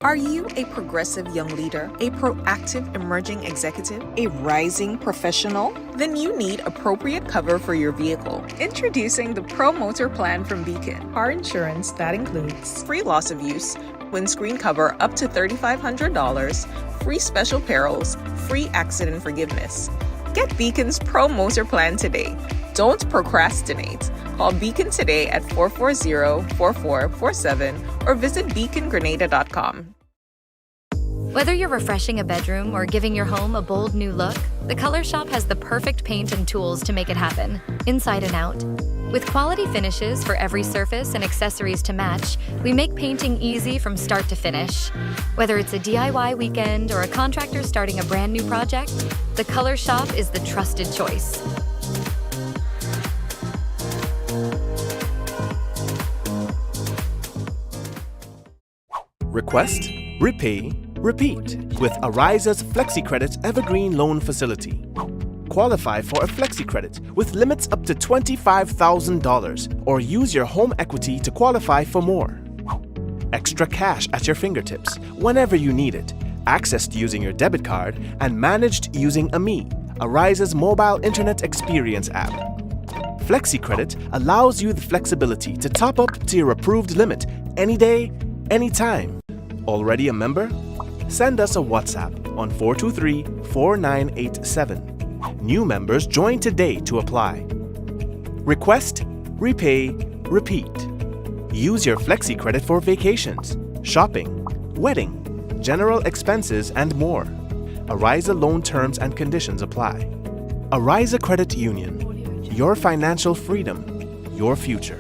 Are you a progressive young leader, a proactive emerging executive, a rising professional? Then you need appropriate cover for your vehicle. Introducing the Pro Motor Plan from Beacon. Car insurance that includes free loss of use, windscreen cover up to $3,500, free special perils, free accident forgiveness. Get Beacon's Pro Motor Plan today. Don't procrastinate. Call Beacon today at 440-4447 or visit beacongrenada.com. Whether you're refreshing a bedroom or giving your home a bold new look, the Color Shop has the perfect paint and tools to make it happen, inside and out. With quality finishes for every surface and accessories to match, we make painting easy from start to finish. Whether it's a DIY weekend or a contractor starting a brand new project, the Color Shop is the trusted choice. Request, repay, repeat with Ariza's FlexiCredit Evergreen Loan Facility. Qualify for a FlexiCredit with limits up to $25,000 or use your home equity to qualify for more. Extra cash at your fingertips whenever you need it, accessed using your debit card and managed using AMI, Ariza's mobile internet experience app. FlexiCredit allows you the flexibility to top up to your approved limit any day, anytime. Already a member? Send us a WhatsApp on 423-4987. New members join today to apply. Request, repay, repeat. Use your FlexiCredit for vacations, shopping, wedding, general expenses, and more. Ariza loan terms and conditions apply. Ariza Credit Union. Your financial freedom, your future.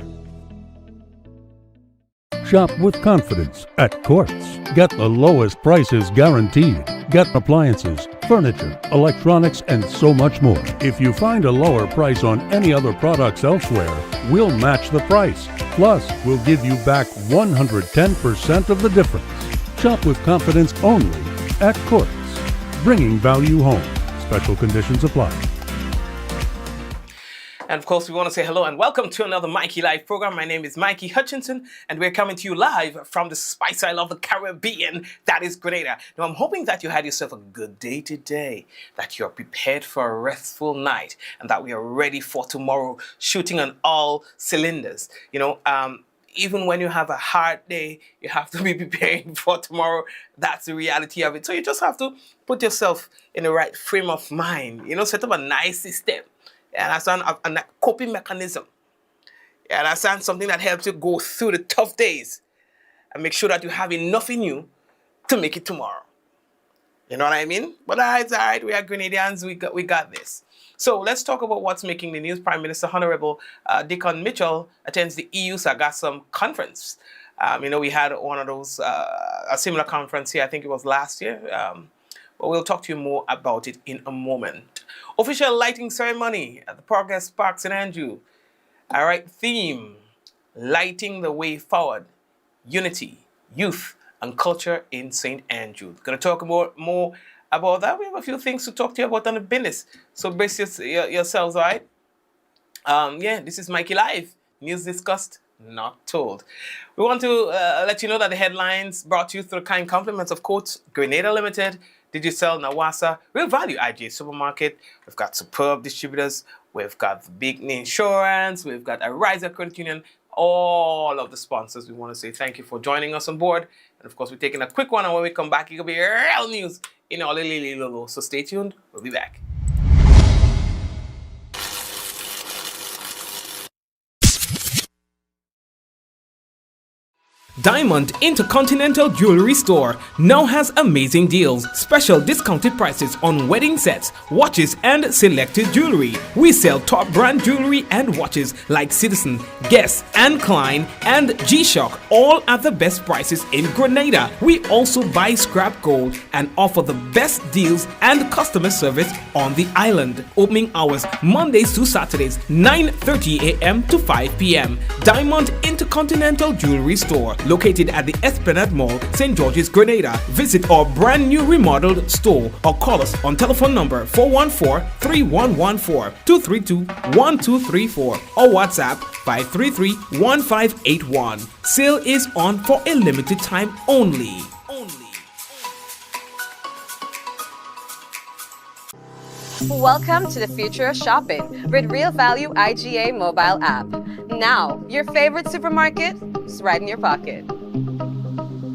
Shop with confidence at Quartz. Get the lowest prices guaranteed. Get appliances, furniture, electronics, and so much more. If you find a lower price on any other products elsewhere, we'll match the price. Plus, we'll give you back 110% of the difference. Shop with confidence only at Quartz. Bringing value home. Special conditions apply. And of course, we want to say hello and welcome to another Mikey Live program. My name is Mikey Hutchinson, and we're coming to you live from the Spice Isle of the Caribbean, that is Grenada. Now, I'm hoping that you had yourself a good day today, that you're prepared for a restful night, and that we are ready for tomorrow, shooting on all cylinders. Even when you have a hard day, you have to be preparing for tomorrow. That's the reality of it. So you just have to put yourself in the right frame of mind, set up a nice system. And understand a coping mechanism. And understand something that helps you go through the tough days and make sure that you have enough in you to make it tomorrow. You know what I mean? But it's all right. We are Grenadians. We got this. So let's talk about what's making the news. Prime Minister Honorable Dickon Mitchell attends the EU Sargassum conference. We had one of those, a similar conference here. I think it was last year. But we'll talk to you more about it in a moment. Official lighting ceremony at the Progress Park St. Andrew. All right, theme, lighting the way forward, unity, youth, and culture in St. Andrew. Going to talk more about that. We have a few things to talk to you about on the business. So brace yourselves, all right? This is Mikey Live. News discussed, not told. We want to let you know that the headlines brought to you through kind compliments of Coach Grenada Limited, Digicel, Nawasa, Real Value IJ Supermarket. We've got superb distributors. We've got Big Insurance. We've got Ariza Credit Union. All of the sponsors. We want to say thank you for joining us on board. And of course, we're taking a quick one. And when we come back, it'll be real news in all Lolo. So stay tuned. We'll be back. Diamond Intercontinental Jewelry Store now has amazing deals, special discounted prices on wedding sets, watches, and selected jewelry. We sell top brand jewelry and watches like Citizen, Guess, and Klein, and G-Shock, all at the best prices in Grenada. We also buy scrap gold and offer the best deals and customer service on the island. Opening hours Mondays to Saturdays, 9:30 a.m. to 5 p.m. Diamond Intercontinental Jewelry Store, located at the Esplanade Mall, St. George's, Grenada. Visit our brand new remodeled store or call us on telephone number 414-3114, 232-1234 or WhatsApp 533-1581. Sale is on for a limited time only. Welcome to the future of shopping with Real Value IGA mobile app. Now, your favorite supermarket is right in your pocket.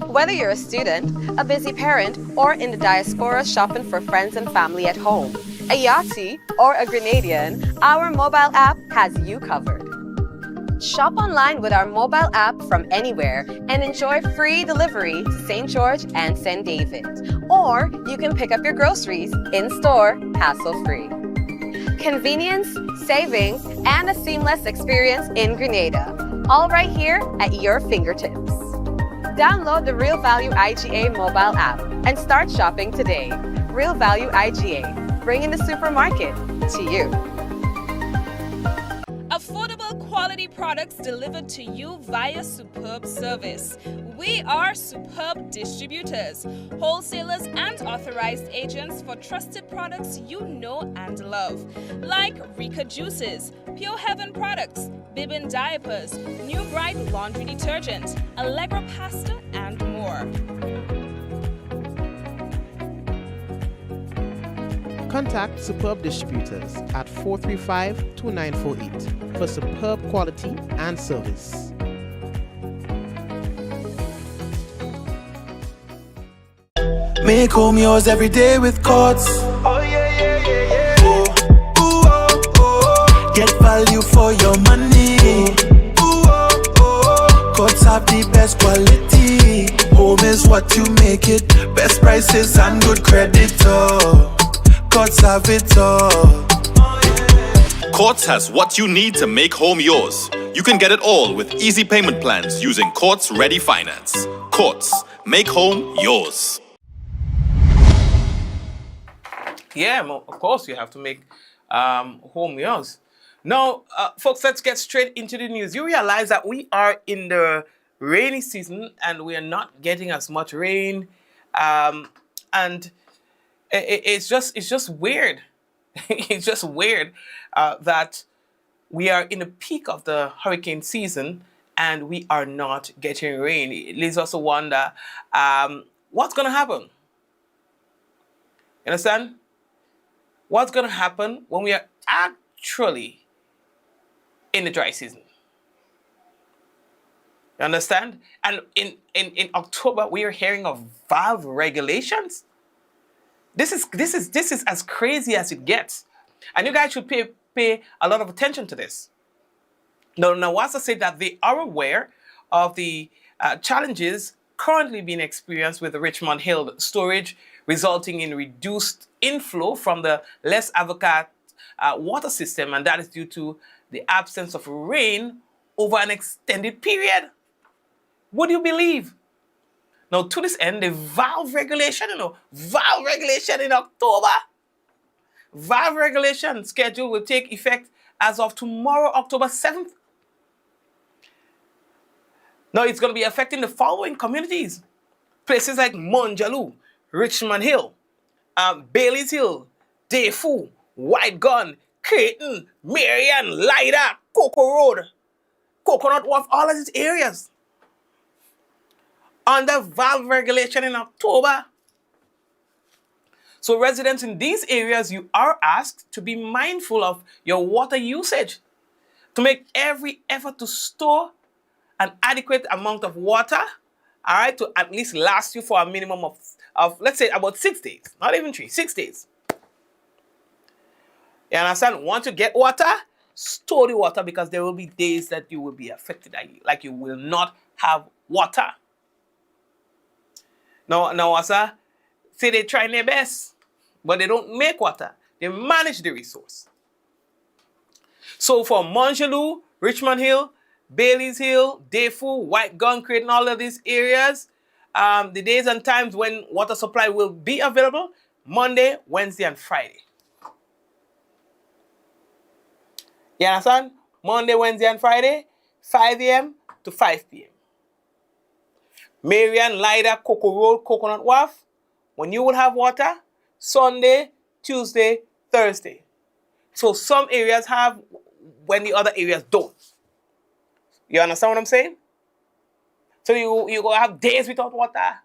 Whether you're a student, a busy parent, or in the diaspora shopping for friends and family at home, a Yachty or a Grenadian, our mobile app has you covered. Shop online with our mobile app from anywhere and enjoy free delivery to St. George and St. David. Or you can pick up your groceries in-store, hassle-free. Convenience, savings, and a seamless experience in Grenada. All right here at your fingertips. Download the Real Value IGA mobile app and start shopping today. Real Value IGA, bringing the supermarket to you. Affordable quality products delivered to you via superb service. We are superb distributors, wholesalers and authorized agents for trusted products you know and love. Like Rika Juices, Pure Heaven products, Bibin diapers, New Bright laundry detergent, Allegra pasta and more. Contact Superb Distributors at 435-2948 for superb quality and service. Make home yours every day with Courts. Oh yeah, yeah, yeah, yeah. Oh, ooh, oh, oh. Get value for your money. Ooh, oh, oh. Courts have the best quality. Home is what you make it. Best prices and good credit. Oh. Courts have it all. Courts has what you need to make home yours. You can get it all with easy payment plans using Courts Ready Finance. Courts, make home yours. Yeah, of course you have to make home yours. Now, folks, let's get straight into the news. You realize that we are in the rainy season and we are not getting as much rain. And it's just weird. It's just weird that we are in the peak of the hurricane season and we are not getting rain. It leads us to wonder what's going to happen. You understand? What's going to happen when we are actually in the dry season? You understand? And in October, we are hearing of valve regulations. This is as crazy as it gets. And you guys should pay a lot of attention to this. Now, NAWASA said that they are aware of the challenges currently being experienced with the Richmond Hill storage, resulting in reduced inflow from the Les Avocats water system, and that is due to the absence of rain over an extended period. Would you believe? Now, to this end, the valve regulation, valve regulation in October. Valve regulation schedule will take effect as of tomorrow, October 7th. Now, it's going to be affecting the following communities. Places like Monjaloo, Richmond Hill, Bailey's Hill, Defu, White Gun, Creighton, Marion, Lida, Coco Road, Coconut Wharf, all of these areas. Under valve regulation in October. So residents in these areas, you are asked to be mindful of your water usage, to make every effort to store an adequate amount of water, all right, to at least last you for a minimum of let's say about 6 days, not even 3, 6 days. You understand? Once you get water, store the water, because there will be days that you will be affected, like you will not have water. Now, Asa, say they're trying their best, but they don't make water. They manage the resource. So for Monjaloo, Richmond Hill, Bailey's Hill, Defu, White Gun, Creighton, all of these areas, the days and times when water supply will be available, Monday, Wednesday, and Friday. You understand? Monday, Wednesday, and Friday, 5 a.m. to 5 p.m. Marion, Lida, Coco Road, Coconut Wharf, when you will have water, Sunday, Tuesday, Thursday. So some areas have when the other areas don't. You understand what I'm saying? So you go have days without water.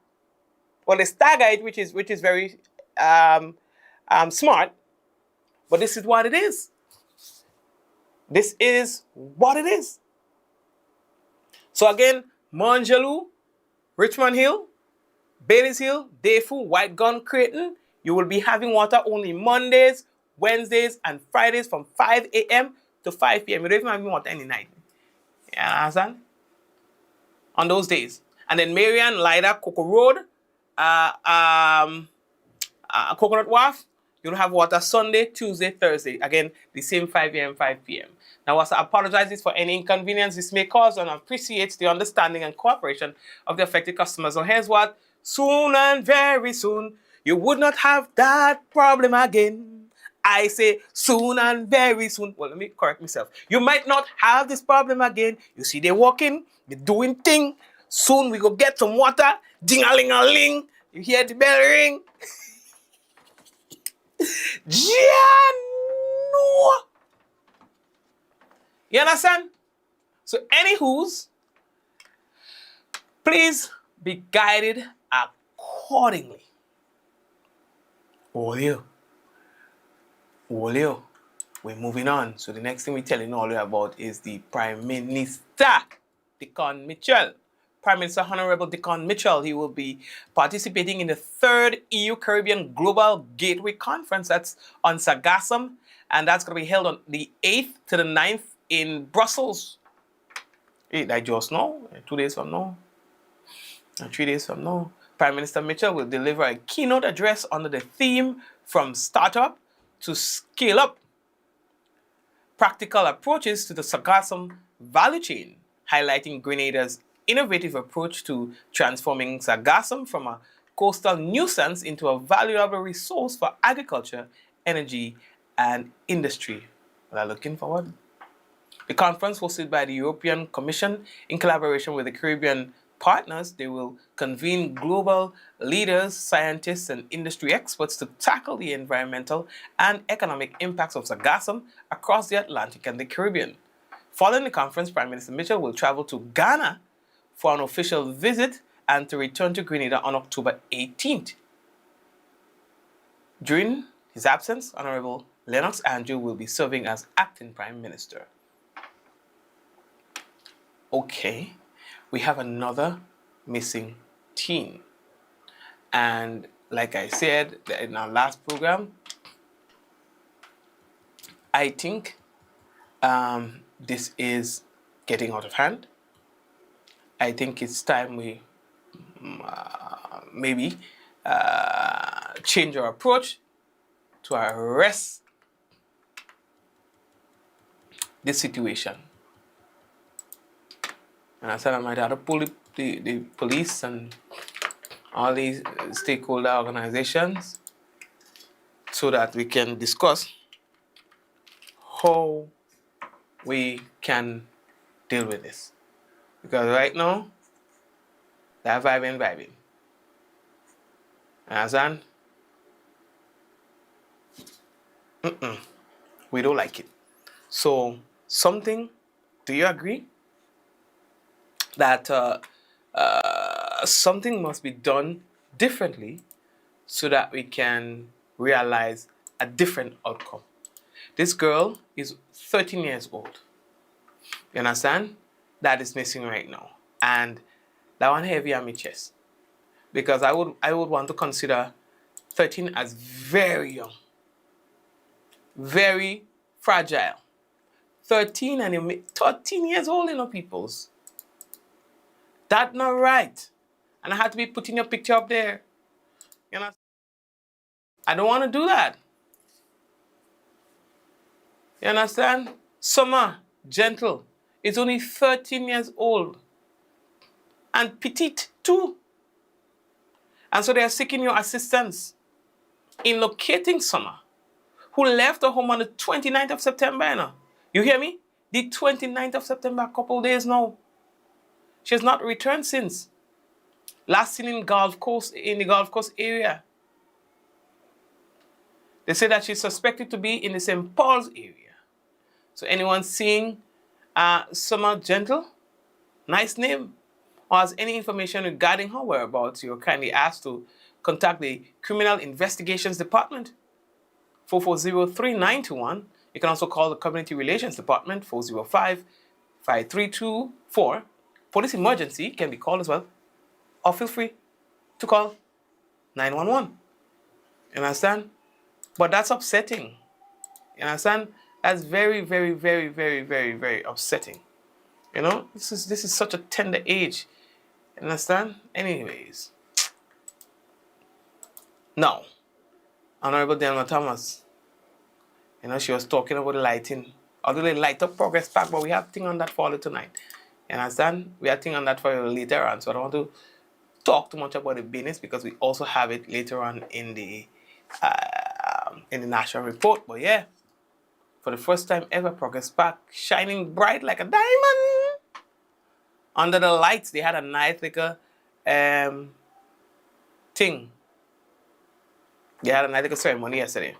Well, they stagger it, which is very smart. But this is what it is. This is what it is. So again, Manjaloo, Richmond Hill, Baileys Hill, Defu, White Gun, Creighton, you will be having water only Mondays, Wednesdays, and Fridays from 5 a.m. to 5 p.m. You don't even have water any night. You understand? On those days. And then Marian, Lida, Coco Road, Coconut Wharf, you'll have water Sunday, Tuesday, Thursday. Again, the same 5 a.m., 5 p.m. Now, WASA apologizes for any inconvenience this may cause and appreciates the understanding and cooperation of the affected customers. So here's what, soon and very soon, you would not have that problem again. I say soon and very soon. Well, let me correct myself. You might not have this problem again. You see, they're walking, they're doing thing. Soon we go get some water. Ding-a-ling-a-ling. You hear the bell ring. Jano. You understand? So, anywho's, please be guided accordingly. Olio. We're moving on. So the next thing we're telling all you about is the Prime Minister, Dickon Mitchell. Prime Minister Honorable Dickon Mitchell. He will be participating in the 3rd EU Caribbean Global Gateway Conference. That's on Sargassum. And that's going to be held on the 8th to the 9th in Brussels. I just know. 2 days from now. And 3 days from now. Prime Minister Mitchell will deliver a keynote address under the theme From Startup to Scale Up. Practical approaches to the sargassum value chain, highlighting Grenada's innovative approach to transforming sargassum from a coastal nuisance into a valuable resource for agriculture, energy, and industry. Well, I'm looking forward. The conference, hosted by the European Commission in collaboration with the Caribbean partners, they will convene global leaders, scientists, and industry experts to tackle the environmental and economic impacts of sargassum across the Atlantic and the Caribbean. Following the conference, Prime Minister Mitchell will travel to Ghana for an official visit and to return to Grenada on October 18th. During his absence, Honorable Lennox Andrew will be serving as acting Prime Minister. Okay. We have another missing teen. And like I said in our last program, I think this is getting out of hand. I think it's time we maybe change our approach to arrest this situation. And I said I might have to pull the police and all these stakeholder organizations so that we can discuss how we can deal with this. Because right now, they're vibing. Understand? We don't like it. So, do you agree that something must be done differently so that we can realize a different outcome? This girl is 13 years old. You understand? That is missing right now. And that one heavy on my chest. Because I would want to consider 13 as very young. Very fragile. 13 years old, peoples. That's not right. And I had to be putting your picture up there. You know, I don't want to do that. You understand? Summer, gentle, is only 13 years old. And petite too. And so they are seeking your assistance in locating Summer, who left her home on the 29th of September. You hear me? The 29th of September, a couple days now. She has not returned since. Last seen in the Gulf Coast area. They say that she's suspected to be in the St. Paul's area. So anyone seeing Summer Gentle, nice name, or has any information regarding her whereabouts, you're kindly asked to contact the Criminal Investigations Department 440-3921. You can also call the Community Relations Department, 405-5324. For this emergency, can be called as well. Or feel free to call 911. You understand? But that's upsetting. You understand? That's very, very, very, very, very, very upsetting. You know, this is such a tender age. You understand? Anyways. Now, Honorable Delma Thomas, you know, she was talking about the lighting. Although they light up Progress Park, but we have thing on that for you tonight. You understand? We have thing on that for you later on. So I don't want to talk too much about the business because we also have it later on in the national report. But yeah, for the first time ever, Progress Park shining bright like a diamond. Under the lights, they had a nice little thing. They had a nice little ceremony yesterday.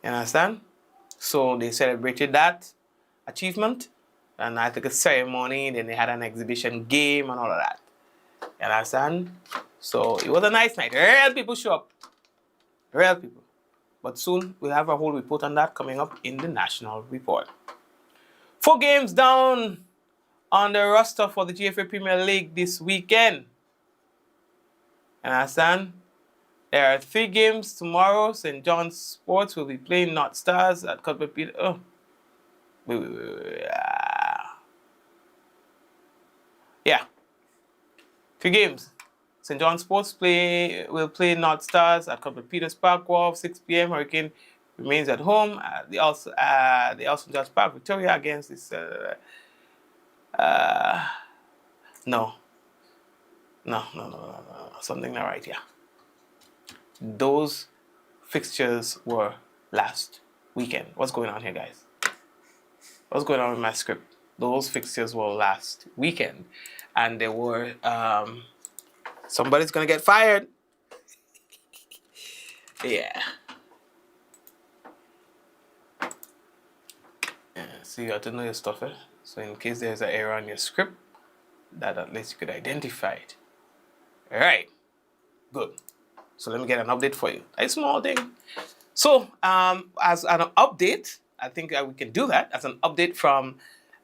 You understand? So they celebrated that achievement, a nice little ceremony, then they had an exhibition game and all of that. You understand? So it was a nice night. Real people show up. Real people. But soon we'll have a whole report on that coming up in the national report. 4 games down on the roster for the GFA Premier League this weekend. You understand? There are 3 games tomorrow. St. John's Sports will be playing North Stars at Cuthbert Peter. Oh. Yeah. 3 games. St. John's Sports will play North Stars at Cuthbert Peters Park Wharf, 6 p.m. Hurricane remains at home. The St. John's Park Victoria against this. No. Something not right here. Those fixtures were last weekend. What's going on here, guys? What's going on with my script? Those fixtures were last weekend. And there were, somebody's going to get fired. Yeah. So you have to know your stuff, eh? So in case there's an error on your script, that at least you could identify it. All right. Good. So let me get an update for you. A small thing. So as an update, I think we can do that as an update from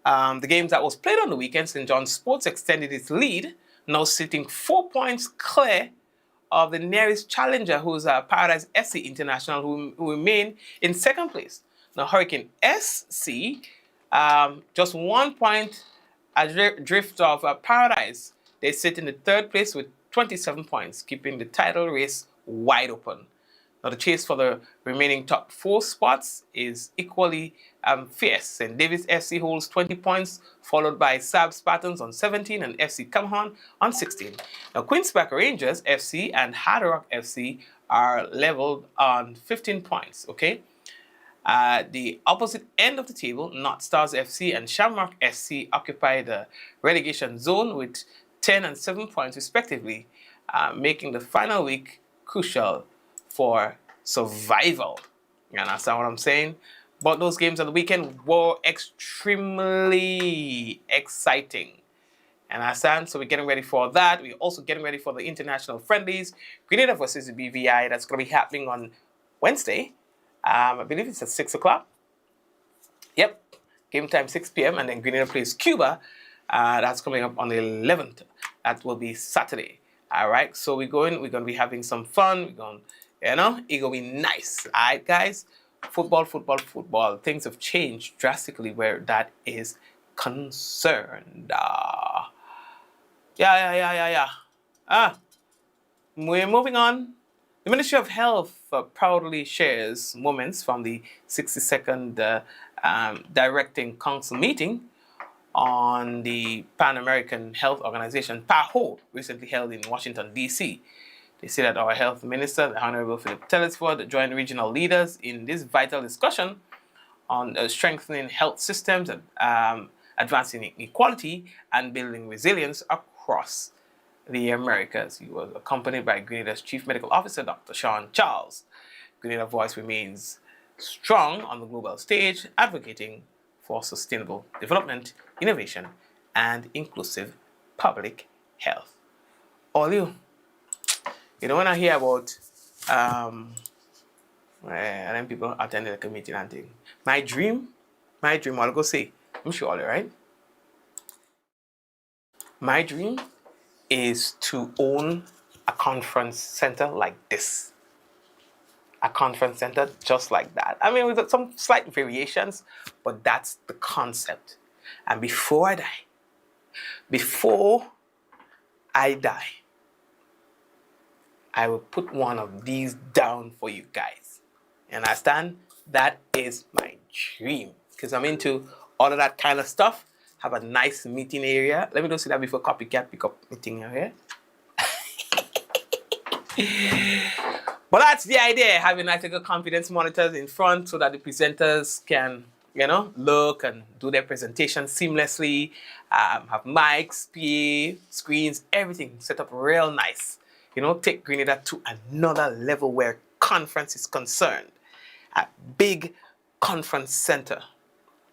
the games that was played on the weekend. St. John's Sports extended its lead, now sitting 4 points clear of the nearest challenger, who's Paradise SC International, who remain in second place. Now Hurricane SC, just 1 point adrift of Paradise. They sit in the third place with 27 points, keeping the title race wide open. Now the chase for the remaining top 4 spots is equally fierce. St. David's FC holds 20 points, followed by Sab Spartans on 17 and FC Camhon on 16. Now Queen's Park Rangers FC and Hard Rock FC are leveled on 15 points, okay? The opposite end of the table, North Stars FC and Shamrock SC occupy the relegation zone with 10 and 7 points respectively, making the final week crucial for survival. You understand what I'm saying? But those games on the weekend were extremely exciting. You understand? So we're getting ready for that. We're also getting ready for the international friendlies. Grenada versus the BVI, that's going to be happening on Wednesday. I believe it's at 6 o'clock. Yep. Game time 6 p.m. And then Grenada plays Cuba. That's coming up on the 11th. That will be Saturday. All right. So we're going to be having some fun. It's going to be nice. All right, guys. Football. Things have changed drastically where that is concerned. Yeah. We're moving on. The Ministry of Health proudly shares moments from the 62nd Directing Council meeting on the Pan-American Health Organization, PAHO, recently held in Washington, D.C. They say that our Health Minister, the Honorable Philip Telesford, joined regional leaders in this vital discussion on strengthening health systems, advancing equality, and building resilience across the Americas. He was accompanied by Grenada's Chief Medical Officer, Dr. Sean Charles. Grenada's voice remains strong on the global stage, advocating for sustainable development, innovation, and inclusive public health. All you know, when I hear about And then people attended the committee and thing. My dream, I'll go say, I'm sure all right. My dream is to own a conference center like this. A conference center just like that. I mean, with some slight variations, but that's the concept. And before I die, I will put one of these down for you guys. You understand? That is my dream. Because I'm into all of that kind of stuff. Have a nice meeting area. Let me just see that before copycat pick up meeting area. But that's the idea. Having nice little confidence monitors in front so that the presenters can, look and do their presentation seamlessly. Have mics, PA, screens, everything set up real nice. Take Grenada to another level where conference is concerned. A big conference center.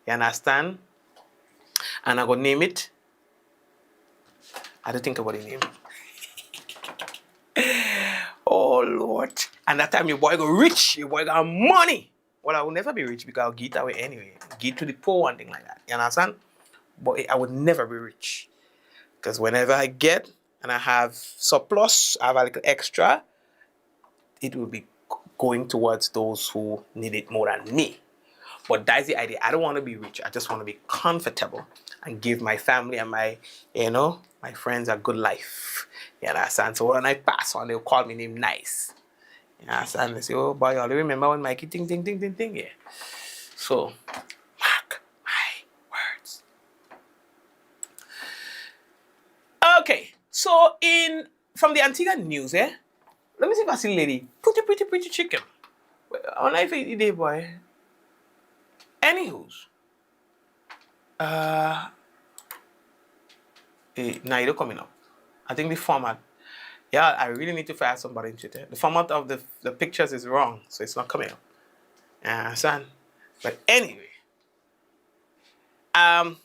You understand? And I'm going to name it. I don't think about the name. Oh, Lord. And that time your boy go rich. Your boy got money. Well, I will never be rich because I'll give it away anyway. Give to the poor, one thing like that. You understand? But I would never be rich. Because whenever I get and I have surplus, I have a little extra, it will be going towards those who need it more than me. But that's the idea. I don't want to be rich. I just want to be comfortable and give my family and my friends a good life. You understand? So when I pass on, they'll call me name nice. You understand? They say, oh boy, you remember when Mikey ting. Yeah. So, mark my words. Okay. So from the Antigua news, let me see if I see a lady. Pretty chicken. I want to eat it, boy. Anywho's. Now you're coming up. I think the format. Yeah, I really need to fire somebody in Twitter. The format of the pictures is wrong, so it's not coming up. Understand? But anyway, a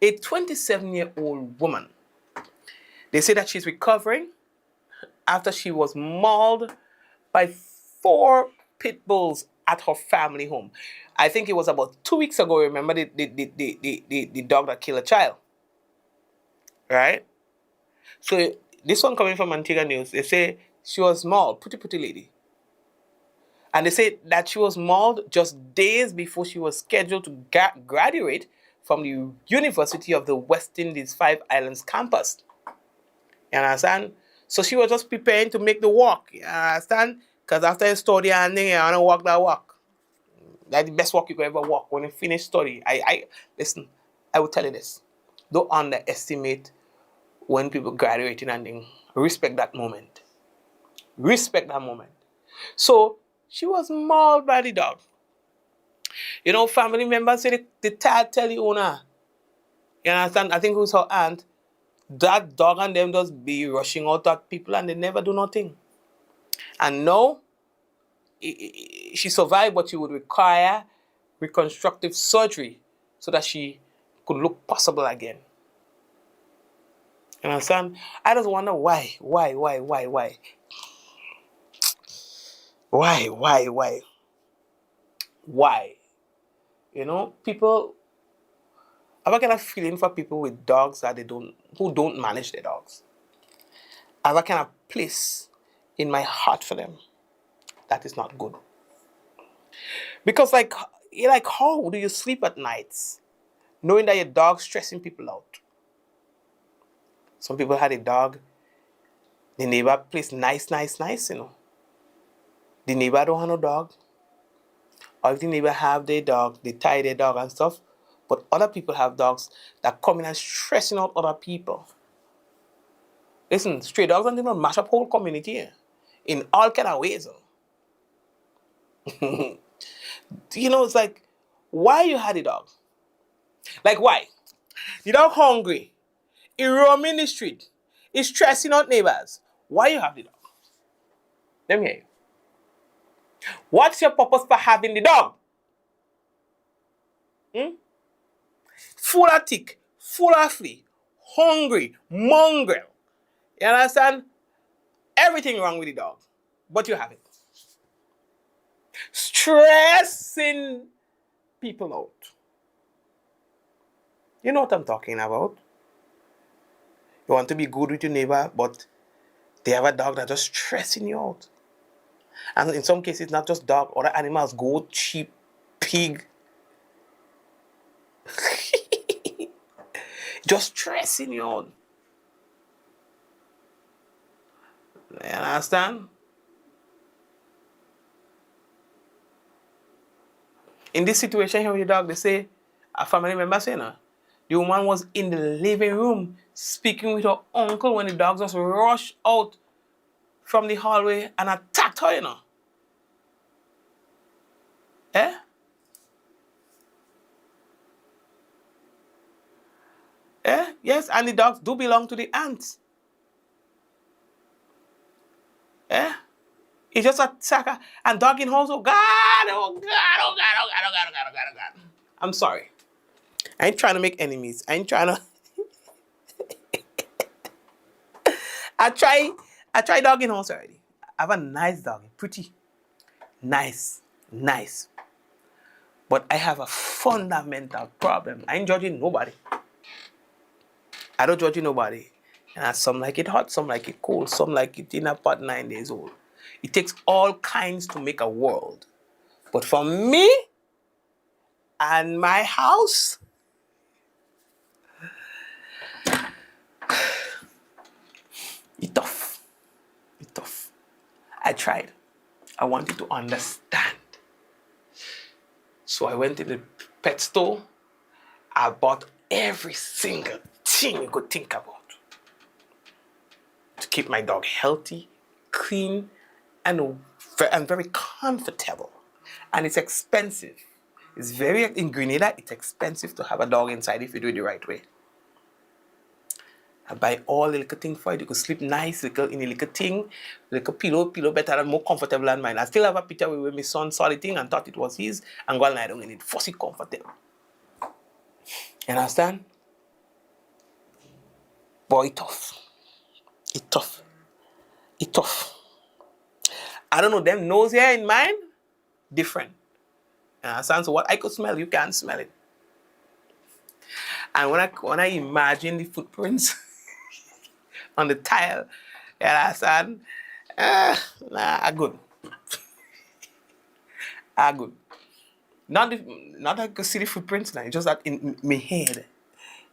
27-year-old woman. They say that she's recovering after she was mauled by 4 pit bulls at her family home. I think it was about 2 weeks ago. Remember the dog that killed a child, right? So this one coming from Antigua News, they say she was mauled, pretty lady, and they say that she was mauled just days before she was scheduled to graduate from the University of the West Indies 5 Islands campus. You understand? So she was just preparing to make the walk. You understand? Because after you study and then you want to walk that walk. That's the best walk you could ever walk. When you finish study, listen, I will tell you this. Don't underestimate when people graduating and then respect that moment. Respect that moment. So she was mauled by the dog. Family members say the child tell the owner. You understand? I think it was her aunt. That dog and them just be rushing out at people and they never do nothing. And now, she survived, but she would require reconstructive surgery so that she could look possible again. You understand? I just wonder why? Why? People, I have a kind of feeling for people with dogs that who don't manage their dogs. I have a kind of place in my heart for them. That is not good. Because how do you sleep at nights knowing that your dog's stressing people out? Some people had a dog, the neighbor plays nice. The neighbor don't have no dog. Or if the neighbor have their dog, they tie their dog and stuff. But other people have dogs that come in and stressing out other people. Listen, stray dogs and they don't mash up whole community in all kind of ways. It's like, why you had a dog? Like, why? The dog hungry. He roaming the street. He's stressing out neighbors. Why you have the dog? Let me hear you. What's your purpose for having the dog? Full of tick, full of flea, hungry, mongrel. You understand? Everything wrong with the dog. but you have it. Stressing people out. You know what I'm talking about. You want to be good with your neighbor, but they have a dog that's just stressing you out. And in some cases, not just dog, other animals, goat, sheep, pig. Just stressing you out. You understand? In this situation here with the dog, they say, a family member say, no, the woman was in the living room speaking with her uncle when the dog just rushed out from the hallway and attacked her, you know. Eh? Eh? Yes, and the dogs do belong to the ants. Eh? He just attacked her and dog in house, oh God, oh God, oh God, oh God, oh God, oh God, oh God, oh God. I'm sorry. I ain't trying to make enemies. I ain't trying to... I try dog in house already. I have a nice dog, pretty. Nice. But I have a fundamental problem. I ain't judging nobody. I don't judge nobody. And some like it hot, some like it cold, some like it in a pot 9 days old. It takes all kinds to make a world. But for me and my house, it's tough. It's tough. I tried. I wanted to understand. So I went to the pet store. I bought every single thing you could think about to keep my dog healthy, clean, and very comfortable. And it's expensive. It's very, in Grenada, it's expensive to have a dog inside if you do it the right way. I buy all the little thing for it. You could sleep nice in a little thing. Little pillow better and more comfortable than mine. I still have a picture where my son saw the thing and thought it was his and go and lie down in it. Force it comfortable. You understand? Boy, it's tough. It's tough. It's tough. I don't know, them nose here in mine, different. You understand? So what I could smell, you can't smell it. And when I imagine the footprints on the tile, you understand? Nah, good. Good. Not I could see the footprints now, it's just that in my head.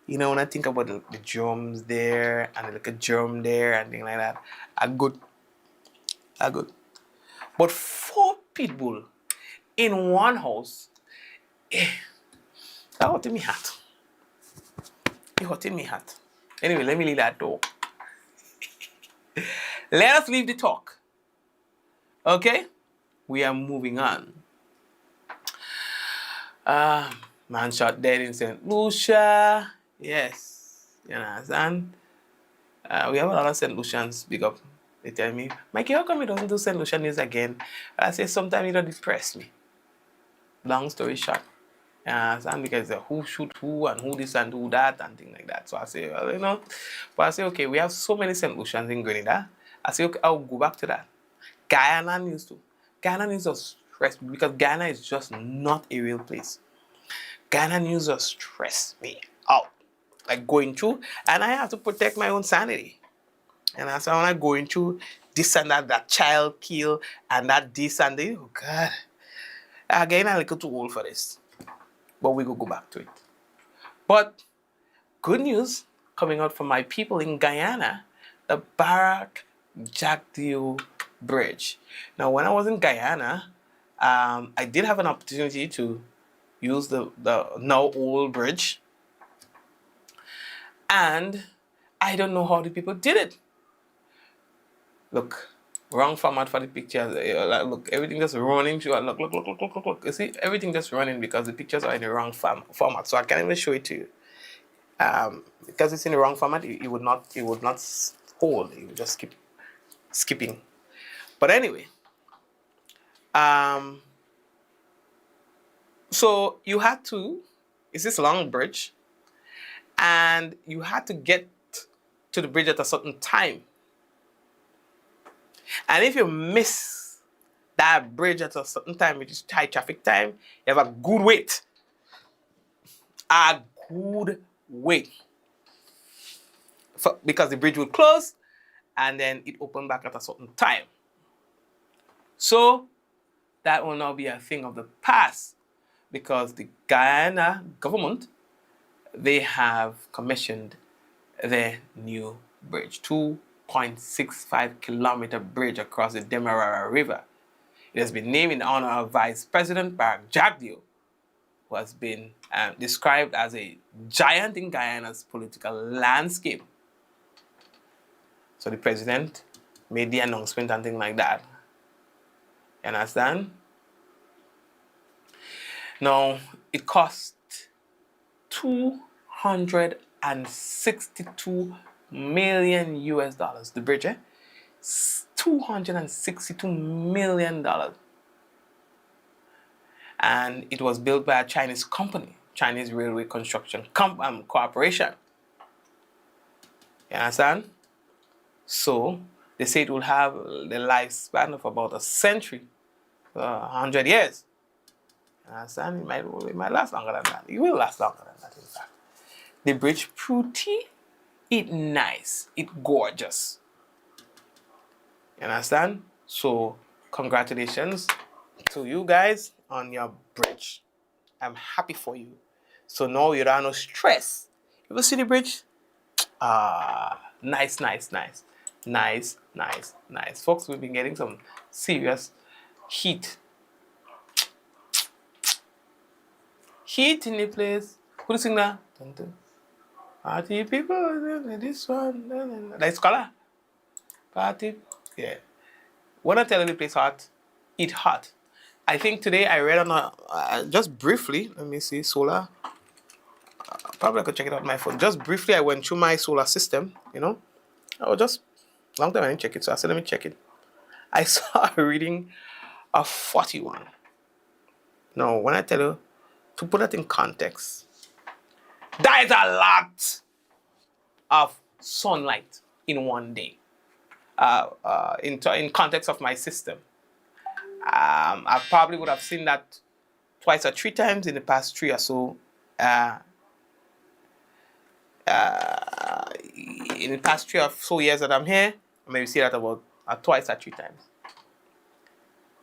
You know, when I think about the germs there and the little germ there and things like that, good. But 4 pit bull in one house, that hurt in my heart. It hurt in my heart. Anyway, let me leave that door. Let us leave the talk. Okay? We are moving on. Man shot dead in St. Lucia. Yes. You understand? We have a lot of St. Lucians, big up. They tell me, Mikey, how come you don't do St. Lucia news again? I say, sometimes it don't depress me. Long story short. And because who shoot who and who this and who that and things like that. So I say, well, you know. But I say, okay, we have so many St. Lucians in Grenada. I say, okay, I'll go back to that. Guyana news too. Guyana news is stress because Guyana is just not a real place. Guyana news just stress me out. Like going through, and I have to protect my own sanity. And that's why when I'm going through this and that child kill and that this and that, oh God. Again, I'm a little too old for this. But we will go back to it. But good news coming out from my people in Guyana, the Barak Jagdeo Bridge. Now, when I was in Guyana, I did have an opportunity to use the now old bridge. And I don't know how the people did it. Look, wrong format for the picture. Look, everything just running through. Look. You see, everything just running because the pictures are in the wrong format. So I can't even show it to you. Because it's in the wrong format, it would not hold. It would just keep skipping. But anyway, so you had to. It's this long bridge. And you had to get to the bridge at a certain time. And if you miss that bridge at a certain time, which is high traffic time, you have a good wait. A good wait. Because the bridge will close and then it open back at a certain time. So that will now be a thing of the past because the Guyana government, they have commissioned their new bridge, 2.65 kilometer bridge across the Demerara River. It has been named in honor of Vice President Barak Jagdeo, who has been described as a giant in Guyana's political landscape. So the president made the announcement and things like that. You understand? Now, it cost $262 million US. The bridge, $262 million. And it was built by a Chinese company, Chinese Railway Construction Corporation. You understand? So they say it will have the lifespan of about a century, 100 years. You understand? It might last longer than that. It will last longer than that, in fact. The bridge pretty, it nice, it gorgeous. You understand? So congratulations to you guys on your bridge. I'm happy for you. So now you don't have no stress. You ever see the bridge? Nice. Folks, we've been getting some serious heat. Heat in the place. Who sing that? Party people, this one. That's color. Party. Yeah. When I tell you the place hot, it hot. I think today I read on just briefly, let me see, solar. Probably I could check it out on my phone. Just briefly, I went through my solar system, I was just, long time I didn't check it, so I said, let me check it. I saw a reading of 41. Now, when I tell you, to put that in context, that is a lot of sunlight in one day. In context of my system. I probably would have seen that twice or three times in the past 3 or so. In the past 3 or so years that I'm here, I maybe see that about twice or 3 times.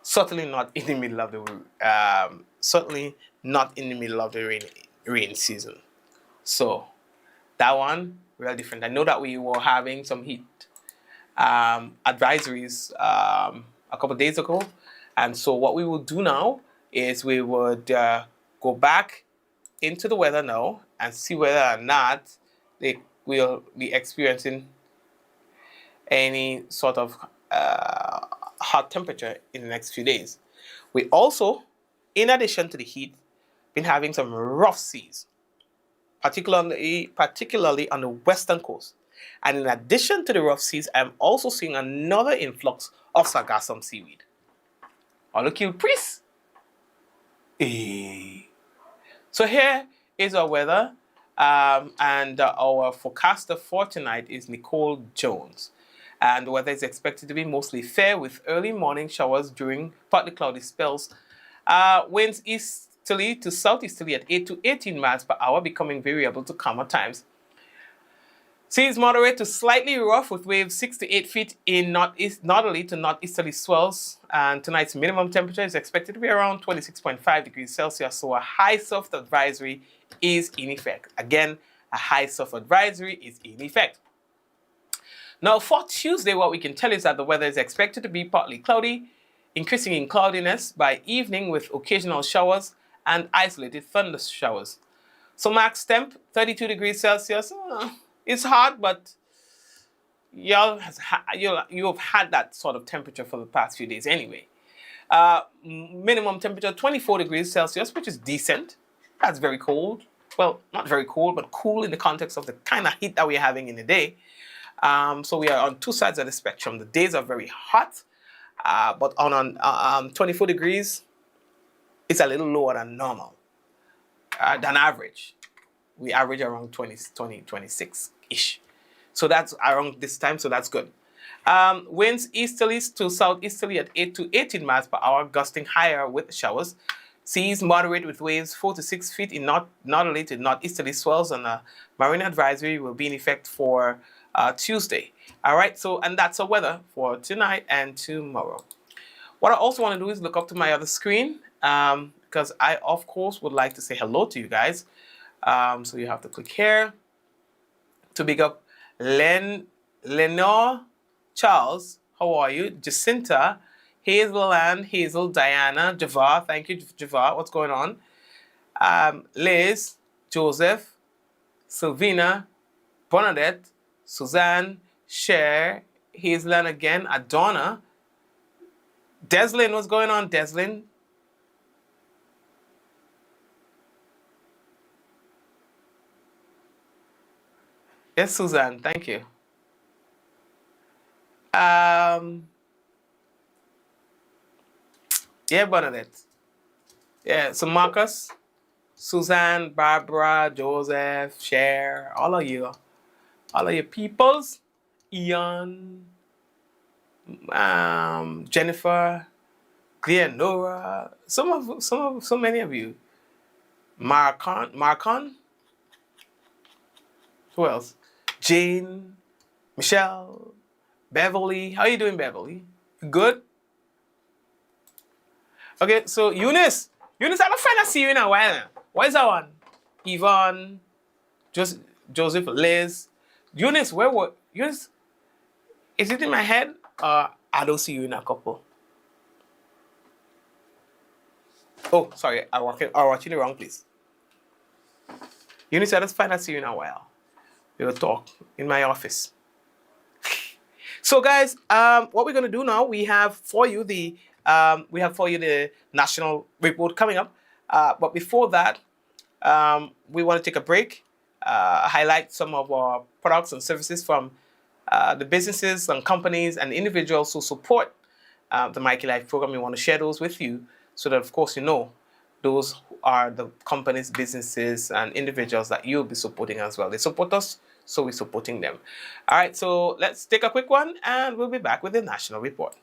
Certainly not in the middle of the rain season. So that one real different. I know that we were having some heat advisories a couple of days ago, and so what we will do now is we would go back into the weather now and see whether or not they will be experiencing any sort of hot temperature in the next few days. We also, in addition to the heat, been having some rough seas, particularly on the western coast. And in addition to the rough seas, I'm also seeing another influx of sargassum seaweed. Kill priest. So here is our weather, and our forecaster for tonight is Nicole Jones. And the weather is expected to be mostly fair with early morning showers during partly cloudy spells. Winds easterly to southeasterly at 8 to 18 miles per hour, becoming variable to calmer times. Seas moderate to slightly rough with waves 6 to 8 feet in northerly to northeasterly swells. And tonight's minimum temperature is expected to be around 26.5 degrees Celsius. So a high surf advisory is in effect. Again, a high surf advisory is in effect. Now for Tuesday, what we can tell is that the weather is expected to be partly cloudy, increasing in cloudiness by evening with occasional showers and isolated thunder showers. So max temp, 32 degrees Celsius. It's hot, but you've had that sort of temperature for the past few days anyway. Minimum temperature, 24 degrees Celsius, which is decent. That's very cold. Well, not very cold, but cool in the context of the kind of heat that we're having in the day. So we are on two sides of the spectrum. The days are very hot, but on 24 degrees, it's a little lower than normal, than average. We average around 26-ish. So that's around this time, so that's good. Winds easterly to southeasterly at 8 to 18 miles per hour, gusting higher with showers. Seas moderate with waves 4 to 6 feet in northerly to northeasterly swells, and a marine advisory will be in effect for Tuesday. All right, so and that's the weather for tonight and tomorrow. What I also want to do is look up to my other screen because I, of course, would like to say hello to you guys. So you have to click here to big up Lenore Charles. How are you? Jacinta, Hazel, Diana, Javar. Thank you, Javar. What's going on? Liz, Joseph, Sylvina, Bernadette, Suzanne, Cher, Hazel again, Adonna, Deslin. What's going on, Deslin? Yes, Suzanne, thank you. Yeah, Bernadette. Yeah, so Marcus, Suzanne, Barbara, Joseph, Cher, all of you peoples, Ian, Jennifer, Cleonora, so many of you. Marcon, who else? Jane, Michelle, Beverly. How you doing, Beverly? You good? Okay, so Eunice, I don't find I see you in a while. Where's that one? Yvonne, Joseph, Liz. Eunice, where were Eunice? Is it in my head? I don't see you in a couple. Oh, sorry, I watching the wrong place. Eunice, I just find I see you in a while. We will talk in my office. So, guys, what we're gonna do now? We have for you the national report coming up. But before that, we want to take a break, highlight some of our products and services from the businesses and companies and individuals who support the Mikey Life program. We want to share those with you so that, of course, you know those are the companies, businesses, and individuals that you'll be supporting as well. They support us, so we're supporting them. All right, so let's take a quick one, and we'll be back with the national report.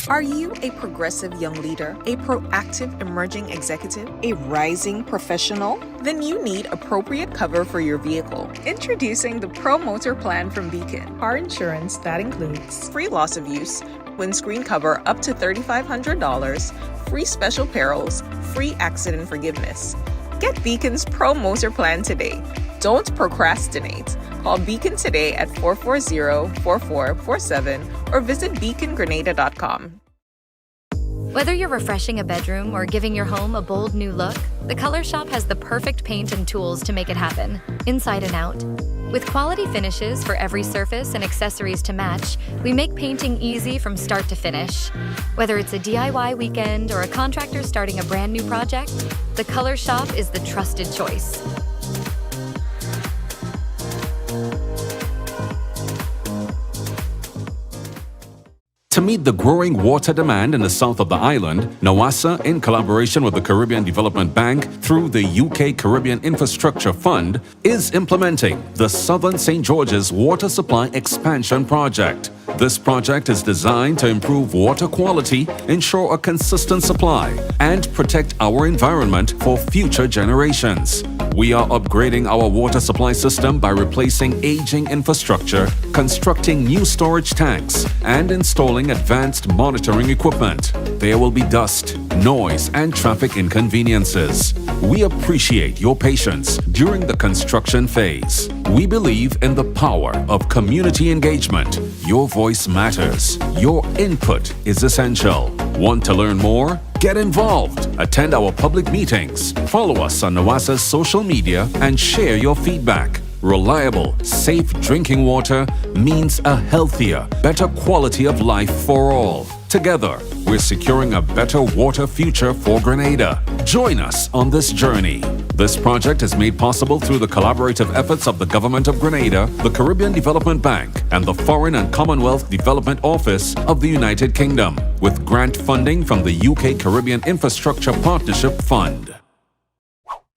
Are you a progressive young leader, a proactive emerging executive, a rising professional? Then you need appropriate cover for your vehicle. Introducing the Pro Motor Plan from Beacon. Car insurance that includes free loss of use, windscreen cover up to $3,500, free special perils, free accident forgiveness. Get Beacon's Pro Motor Plan today. Don't procrastinate. Call Beacon today at 440-4447 or visit beacongrenada.com. Whether you're refreshing a bedroom or giving your home a bold new look, the Color Shop has the perfect paint and tools to make it happen, inside and out. With quality finishes for every surface and accessories to match, we make painting easy from start to finish. Whether it's a DIY weekend or a contractor starting a brand new project, the Color Shop is the trusted choice. To meet the growing water demand in the south of the island, NAWASA, in collaboration with the Caribbean Development Bank through the UK Caribbean Infrastructure Fund, is implementing the Southern St. George's Water Supply Expansion Project. This project is designed to improve water quality, ensure a consistent supply, and protect our environment for future generations. We are upgrading our water supply system by replacing aging infrastructure, constructing new storage tanks, and installing advanced monitoring equipment. There will be dust, noise, and traffic inconveniences. We appreciate your patience during the construction phase. We believe in the power of community engagement. Your voice matters. Your input is essential. Want to learn more? Get involved. Attend our public meetings. Follow us on NAWASA's social media and share your feedback. Reliable, safe drinking water means a healthier, better quality of life for all. Together, we're securing a better water future for Grenada. Join us on this journey. This project is made possible through the collaborative efforts of the Government of Grenada, the Caribbean Development Bank, and the Foreign and Commonwealth Development Office of the United Kingdom, with grant funding from the UK Caribbean Infrastructure Partnership Fund.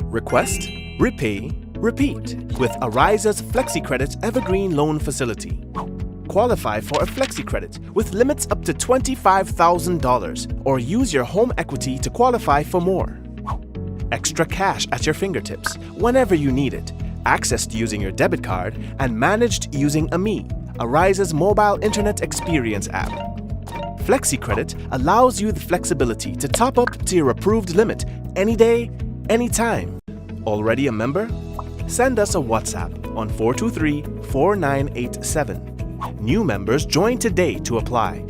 Request, repay, repeat with Ariza's FlexiCredit Evergreen Loan Facility. Qualify for a FlexiCredit with limits up to $25,000 or use your home equity to qualify for more. Extra cash at your fingertips whenever you need it, accessed using your debit card and managed using AMI, Ariza's mobile internet experience app. FlexiCredit allows you the flexibility to top up to your approved limit any day, anytime. Already a member? Send us a WhatsApp on 423-4987. New members join today to apply.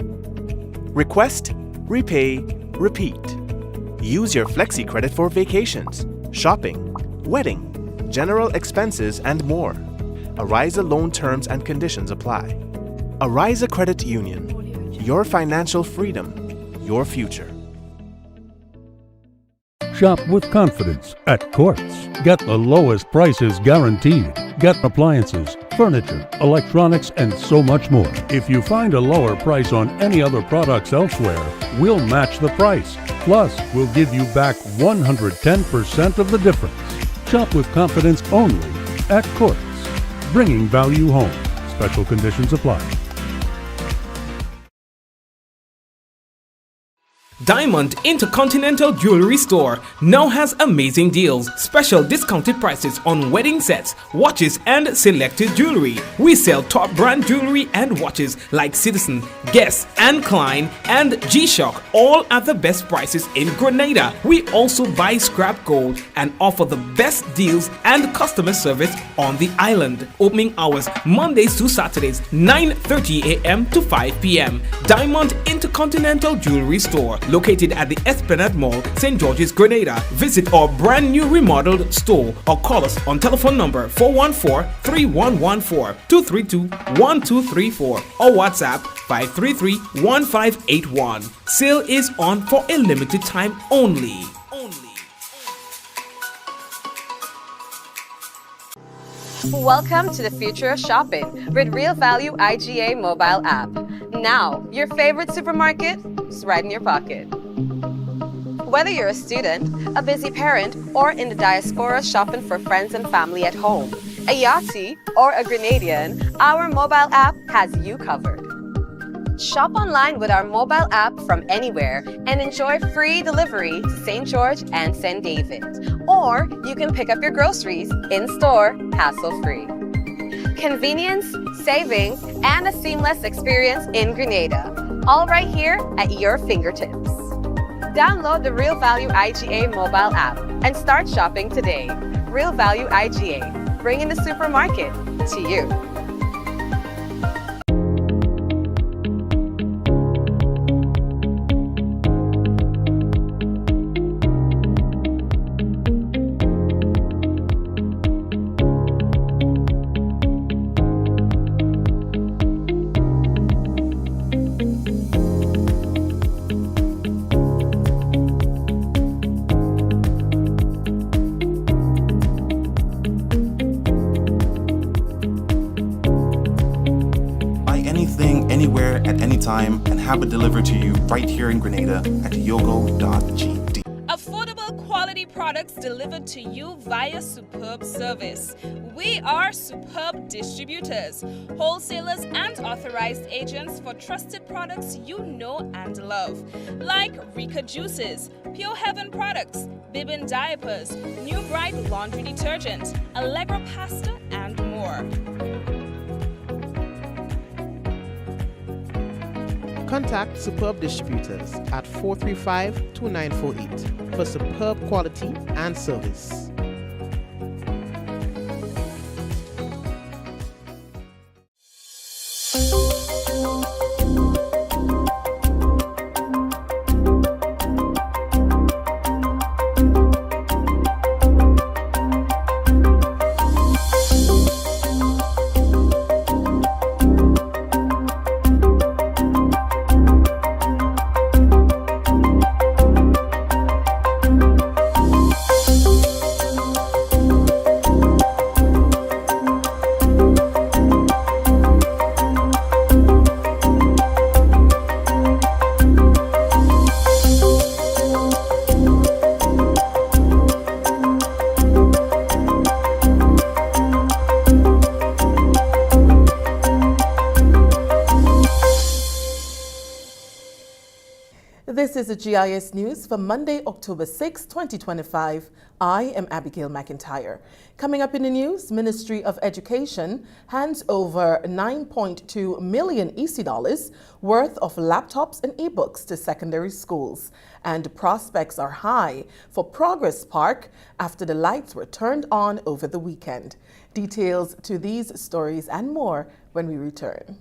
Request, repay, repeat. Use your FlexiCredit for vacations, shopping, wedding, general expenses, and more. Ariza loan terms and conditions apply. Ariza Credit Union. Your financial freedom, your future. Shop with confidence at Quartz. Get the lowest prices guaranteed. Get appliances, furniture, electronics, and so much more. If you find a lower price on any other products elsewhere, we'll match the price. Plus, we'll give you back 110% of the difference. Shop with confidence only at Quartz. Bringing value home. Special conditions apply. Diamond Intercontinental Jewelry Store now has amazing deals, special discounted prices on wedding sets, watches, and selected jewelry. We sell top brand jewelry and watches like Citizen, Guess, and Klein, and G-Shock, all at the best prices in Grenada. We also buy scrap gold and offer the best deals and customer service on the island. Opening hours Mondays to Saturdays, 9:30 a.m. to 5 p.m. Diamond Intercontinental Jewelry Store, located at the Esplanade Mall, St. George's, Grenada. Visit our brand new remodeled store or call us on telephone number 414-3114, 232-1234 or WhatsApp 533-1581. Sale is on for a limited time only. Welcome to the future of shopping with Real Value IGA mobile app. Now, your favorite supermarket is right in your pocket. Whether you're a student, a busy parent, or in the diaspora shopping for friends and family at home, a Yachty, or a Grenadian, our mobile app has you covered. Shop online with our mobile app from anywhere and enjoy free delivery to St. George and St. David. Or you can pick up your groceries in-store, hassle-free. Convenience, savings, and a seamless experience in Grenada. All right here at your fingertips. Download the Real Value IGA mobile app and start shopping today. Real Value IGA, bringing the supermarket to you. Anywhere at any time and have it delivered to you right here in Grenada at yogo.gd. Affordable quality products delivered to you via superb service. We are superb distributors, wholesalers, and authorized agents for trusted products you know and love, like Rika Juices, Pure Heaven products, Bibbin diapers, New Bright laundry detergent, Allegra pasta, and more. Contact Superb Distributors at 435-2948 for superb quality and service. This is the GIS News for Monday, October 6, 2025. I am Abigail McIntyre. Coming up in the news, Ministry of Education hands over 9.2 million EC dollars worth of laptops and ebooks to secondary schools. And prospects are high for Progress Park after the lights were turned on over the weekend. Details to these stories and more when we return.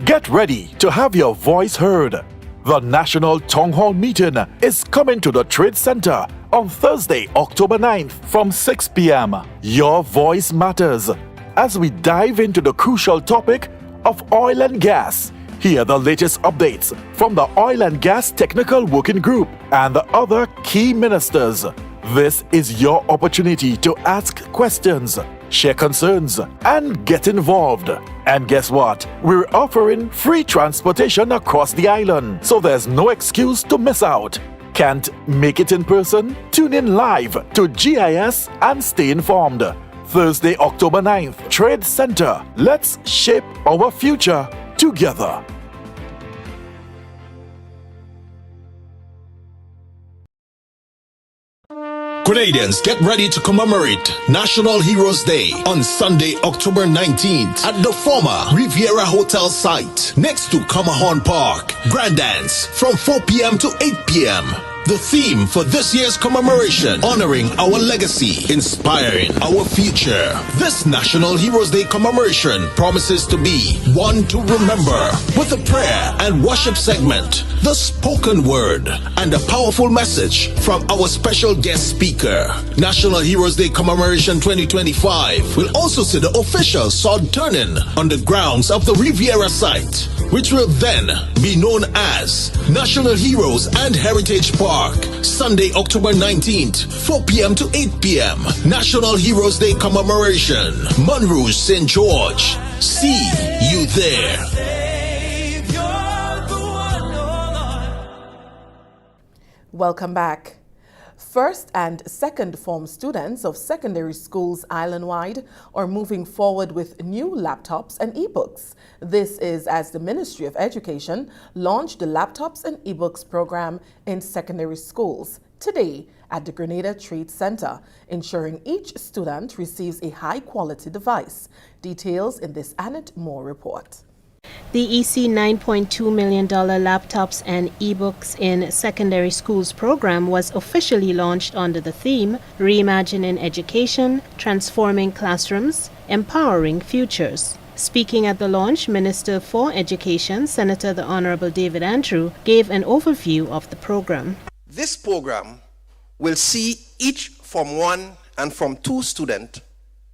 Get ready to have your voice heard. The National Town Hall Meeting is coming to the Trade Center on Thursday, October 9th from 6 p.m. Your voice matters as we dive into the crucial topic of oil and gas. Hear the latest updates from the Oil and Gas Technical Working Group and the other key ministers. This is your opportunity to ask questions, share concerns, and get involved. And guess what? We're offering free transportation across the island, so there's no excuse to miss out. Can't make it in person? Tune in live to GIS and stay informed. Thursday, October 9th, Trade Center. Let's shape our future together. Grenadians, get ready to commemorate National Heroes Day on Sunday, October 19th at the former Riviera Hotel site next to Camahorn Park. Grand dance from 4 p.m. to 8 p.m. The theme for this year's commemoration, honoring our legacy, inspiring our future. This National Heroes Day commemoration promises to be one to remember with a prayer and worship segment, the spoken word, and a powerful message from our special guest speaker. National Heroes Day commemoration 2025 will also see the official sword turning on the grounds of the Riviera site, which will then be known as National Heroes and Heritage Park. Sunday, October 19th, 4 p.m. to 8 p.m. National Heroes Day commemoration. Monrouge, St. George. See you there. Welcome back. First and second form students of secondary schools island-wide are moving forward with new laptops and ebooks. This is as the Ministry of Education launched the Laptops and Ebooks program in secondary schools today at the Grenada Trade Center, ensuring each student receives a high-quality device. Details in this Annette Moore report. The EC $9.2 million Laptops and eBooks in Secondary Schools program was officially launched under the theme Reimagining Education, Transforming Classrooms, Empowering Futures. Speaking at the launch, Minister for Education, Senator the Honorable David Andrew, gave an overview of the program. This program will see each Form 1 and Form 2 student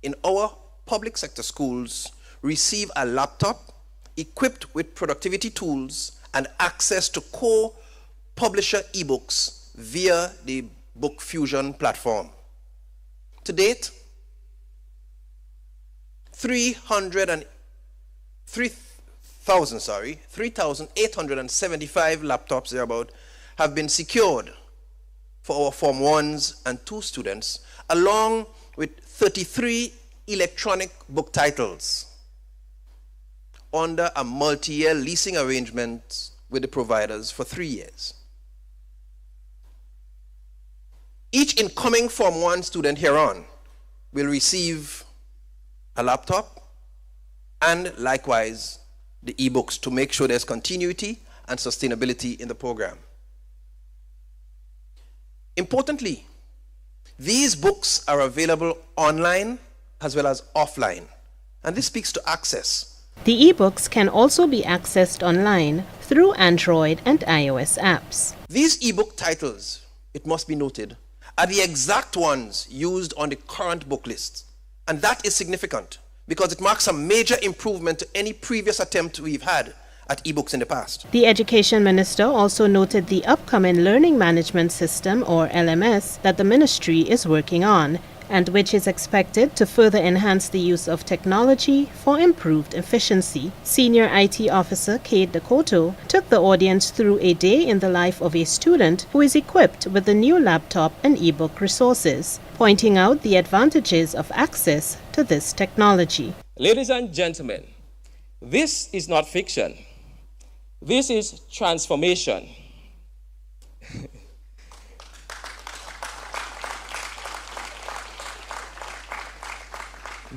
in our public sector schools receive a laptop equipped with productivity tools and access to core publisher ebooks via the Book Fusion platform. To date, 3,875 laptops thereabout have been secured for our Form 1s and 2 students, along with 33 electronic book titles under a multi-year leasing arrangement with the providers for 3 years. Each incoming Form 1 student hereon will receive a laptop and likewise the ebooks to make sure there's continuity and sustainability in the program. Importantly, these books are available online as well as offline, and this speaks to access. The ebooks can also be accessed online through Android and iOS apps. These ebook titles, it must be noted, are the exact ones used on the current book list. And that is significant because it marks a major improvement to any previous attempt we've had at ebooks in the past. The Education Minister also noted the upcoming Learning Management System, or LMS, that the ministry is working on, and which is expected to further enhance the use of technology for improved efficiency. Senior IT Officer Kate Dakoto took the audience through a day in the life of a student who is equipped with the new laptop and ebook resources, pointing out the advantages of access to this technology. Ladies and gentlemen, this is not fiction. This is transformation.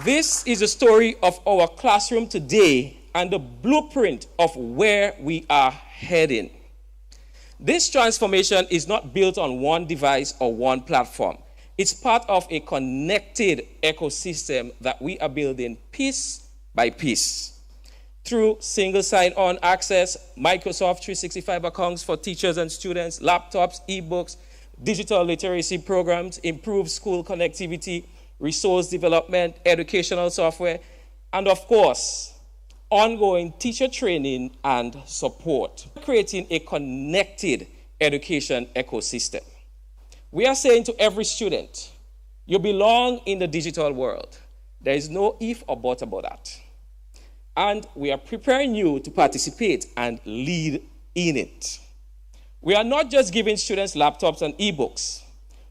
This is a story of our classroom today and the blueprint of where we are heading. This transformation is not built on one device or one platform. It's part of a connected ecosystem that we are building piece by piece. Through single sign-on access, Microsoft 365 accounts for teachers and students, laptops, ebooks, digital literacy programs, improved school connectivity, resource development, educational software, and of course, ongoing teacher training and support, creating a connected education ecosystem. We are saying to every student, you belong in the digital world. There is no if or but about that. And we are preparing you to participate and lead in it. We are not just giving students laptops and ebooks.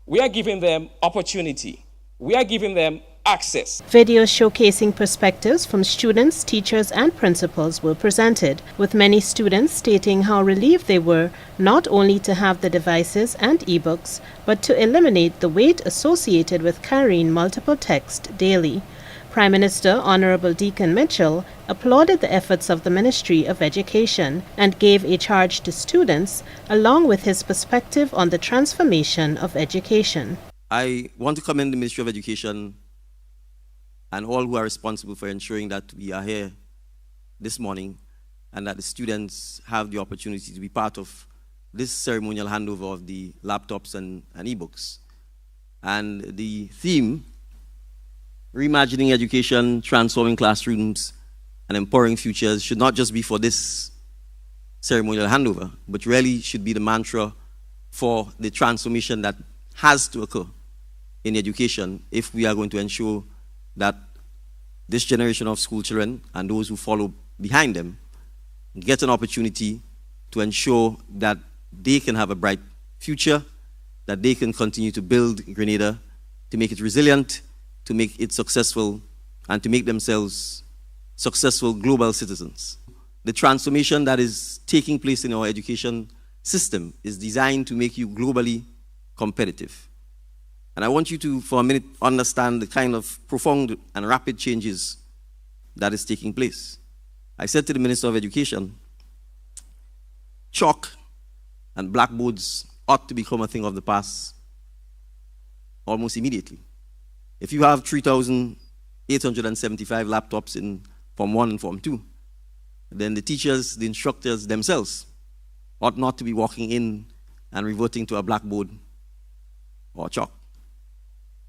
We are giving them opportunity. We are giving them access. Videos showcasing perspectives from students, teachers, and principals were presented, with many students stating how relieved they were not only to have the devices and ebooks, but to eliminate the weight associated with carrying multiple texts daily. Prime Minister Honorable Deacon Mitchell applauded the efforts of the Ministry of Education and gave a charge to students, along with his perspective on the transformation of education. I want to commend the Ministry of Education and all who are responsible for ensuring that we are here this morning and that the students have the opportunity to be part of this ceremonial handover of the laptops and ebooks. And the theme, reimagining education, transforming classrooms, and empowering futures, should not just be for this ceremonial handover, but really should be the mantra for the transformation that has to occur in education if we are going to ensure that this generation of school children and those who follow behind them get an opportunity to ensure that they can have a bright future, that they can continue to build Grenada, to make it resilient, to make it successful, and to make themselves successful global citizens. The transformation that is taking place in our education system is designed to make you globally competitive. And I want you to, for a minute, understand the kind of profound and rapid changes that is taking place. I said to the Minister of Education, chalk and blackboards ought to become a thing of the past almost immediately. If you have 3,875 laptops in Form 1 and Form 2, then the teachers, the instructors themselves ought not to be walking in and reverting to a blackboard or chalk.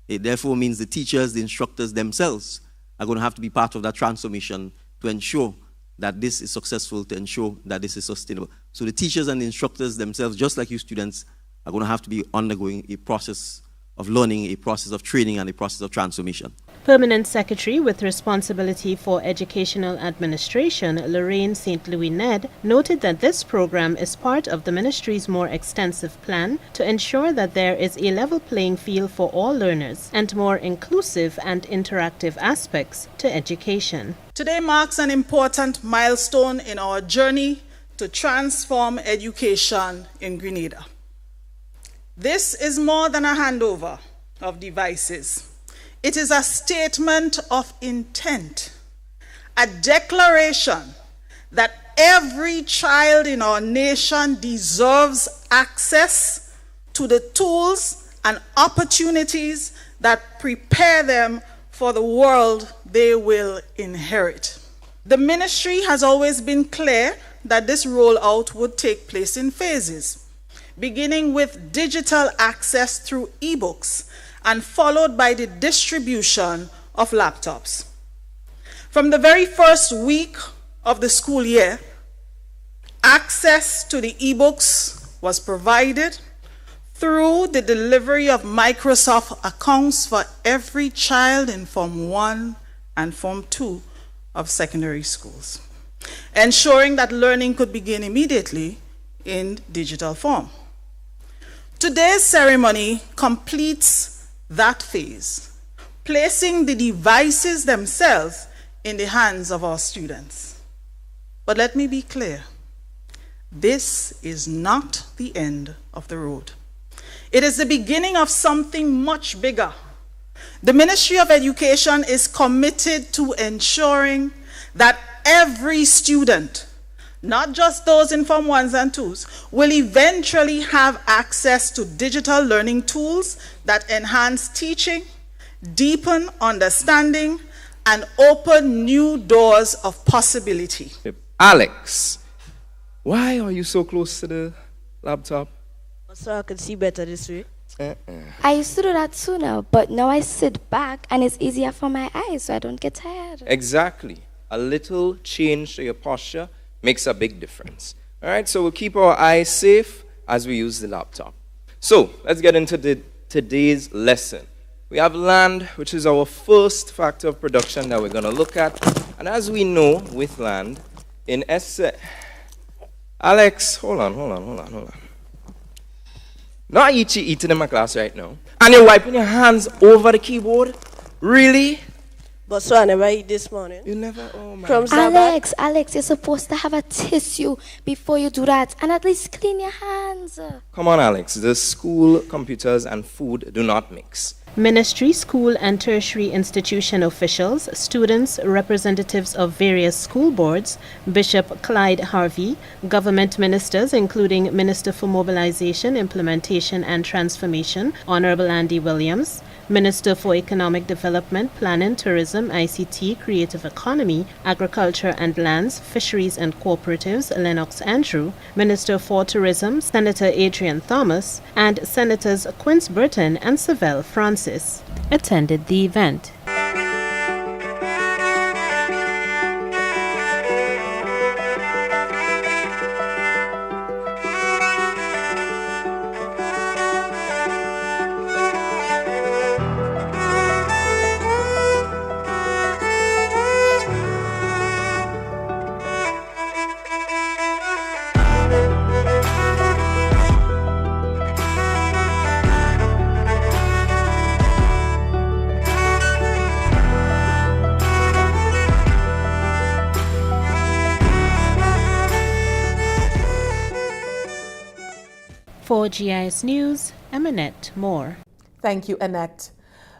It therefore means the teachers, the instructors themselves are going to have to be part of that transformation to ensure that this is successful, to ensure that this is sustainable. So the teachers and the instructors themselves, just like you students, are going to have to be undergoing a process of learning, a process of training, and a process of transformation. Permanent Secretary with responsibility for educational administration, Lorraine St. Louis Ned, noted that this program is part of the ministry's more extensive plan to ensure that there is a level playing field for all learners and more inclusive and interactive aspects to education. Today marks an important milestone in our journey to transform education in Grenada. This is more than a handover of devices. It is a statement of intent, a declaration that every child in our nation deserves access to the tools and opportunities that prepare them for the world they will inherit. The ministry has always been clear that this rollout would take place in phases, beginning with digital access through ebooks and followed by the distribution of laptops. From the very first week of the school year, access to the ebooks was provided through the delivery of Microsoft accounts for every child in Form 1 and Form 2 of secondary schools, ensuring that learning could begin immediately in digital form. Today's ceremony completes that phase, placing the devices themselves in the hands of our students. But let me be clear, this is not the end of the road. It is the beginning of something much bigger. The Ministry of Education is committed to ensuring that every student, not just those in Form 1s and 2s, will eventually have access to digital learning tools that enhance teaching, deepen understanding, and open new doors of possibility. Alex, why are you so close to the laptop? So I can see better this way. I used to do that sooner, but now I sit back and it's easier for my eyes so I don't get tired. Exactly. A little change to your posture makes a big difference. All right, so we'll keep our eyes safe as we use the laptop. So let's get into today's lesson. We have land, which is our first factor of production that we're going to look at. And as we know with land, in essence, Alex, hold on. Not eating in my class right now. And you're wiping your hands over the keyboard? Really? But so I never eat this morning. You never? Oh my God. Alex, you're supposed to have a tissue before you do that and at least clean your hands. Come on, Alex. The school, computers, and food do not mix. Ministry, school, and tertiary institution officials, students, representatives of various school boards, Bishop Clyde Harvey, government ministers including Minister for Mobilization, Implementation and Transformation, Honorable Andy Williams, Minister for Economic Development, Planning, Tourism, ICT, Creative Economy, Agriculture and Lands, Fisheries and Cooperatives, Lennox Andrew, Minister for Tourism, Senator Adrian Thomas, and Senators Quince Burton and Savelle Francis attended the event. For GIS News, I'm Annette Moore. Thank you, Annette.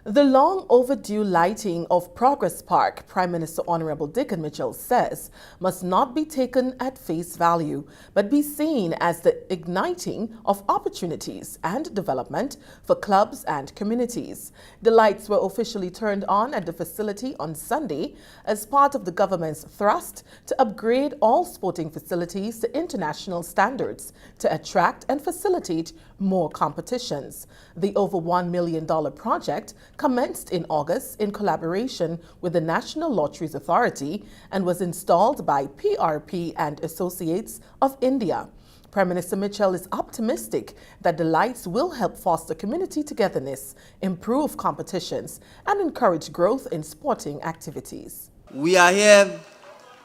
The long overdue lighting of Progress Park, Prime Minister Honorable Dickon Mitchell says, must not be taken at face value, but be seen as the igniting of opportunities and development for clubs and communities. The lights were officially turned on at the facility on Sunday as part of the government's thrust to upgrade all sporting facilities to international standards to attract and facilitate more competitions. The over $1 million project commenced in August in collaboration with the National Lotteries Authority and was installed by PRP and Associates of India. Prime Minister Mitchell is optimistic that the lights will help foster community togetherness, improve competitions, and encourage growth in sporting activities. We are here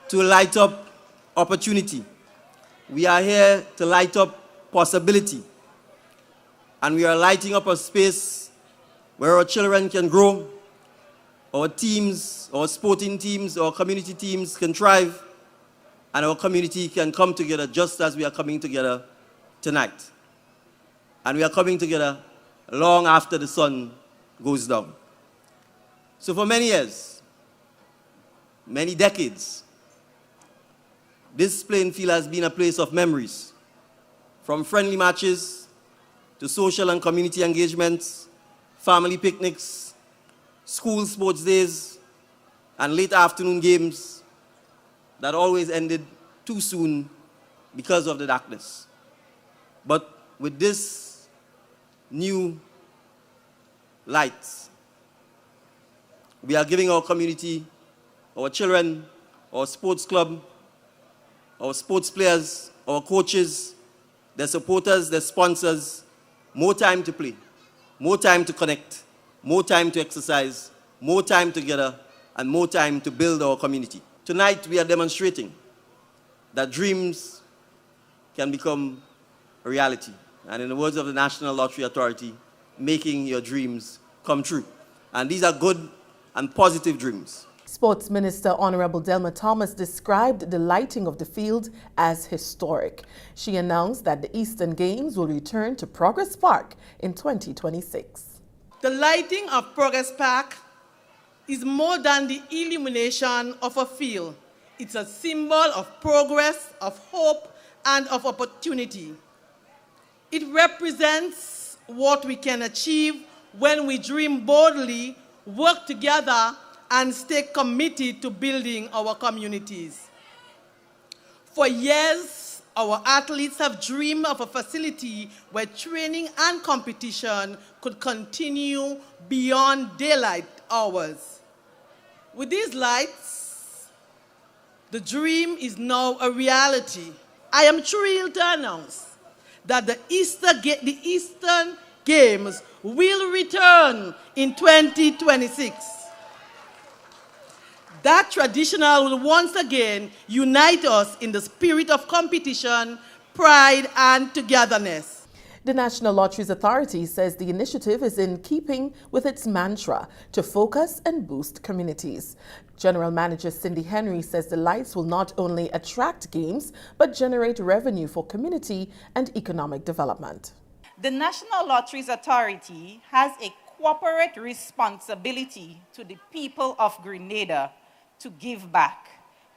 to light up opportunity. We are here to light up possibility. And we are lighting up a space where our children can grow, our teams, our sporting teams, our community teams can thrive, and our community can come together just as we are coming together tonight. And we are coming together long after the sun goes down. So for many years, many decades, this playing field has been a place of memories, from friendly matches to social and community engagements, family picnics, school sports days, and late afternoon games that always ended too soon because of the darkness. But with this new lights, we are giving our community, our children, our sports club, our sports players, our coaches, their supporters, their sponsors, more time to play, more time to connect, more time to exercise, more time together, and more time to build our community. Tonight, we are demonstrating that dreams can become a reality. And in the words of the National Lottery Authority, making your dreams come true. And these are good and positive dreams. Sports Minister Honorable Delma Thomas described the lighting of the field as historic. She announced that the Eastern Games will return to Progress Park in 2026. The lighting of Progress Park is more than the illumination of a field. It's a symbol of progress, of hope, and of opportunity. It represents what we can achieve when we dream boldly, work together, and stay committed to building our communities. For years, our athletes have dreamed of a facility where training and competition could continue beyond daylight hours. With these lights, the dream is now a reality. I am thrilled to announce that the Eastern Games will return in 2026. That traditional will once again unite us in the spirit of competition, pride, and togetherness. The National Lotteries Authority says the initiative is in keeping with its mantra to focus and boost communities. General Manager Cindy Henry says the lights will not only attract games, but generate revenue for community and economic development. The National Lotteries Authority has a corporate responsibility to the people of Grenada to give back,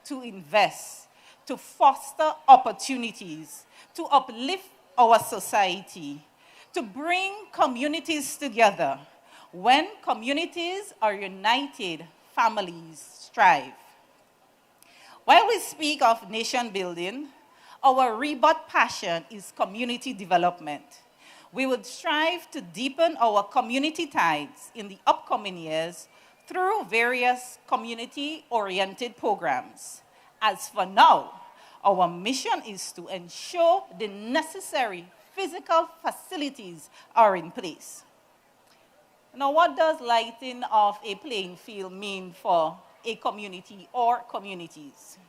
to invest, to foster opportunities, to uplift our society, to bring communities together. When communities are united, families strive. While we speak of nation building, our rebirth passion is community development. We would strive to deepen our community ties in the upcoming years through various community-oriented programs. As for now, our mission is to ensure the necessary physical facilities are in place. Now, what does lighting of a playing field mean for a community or communities?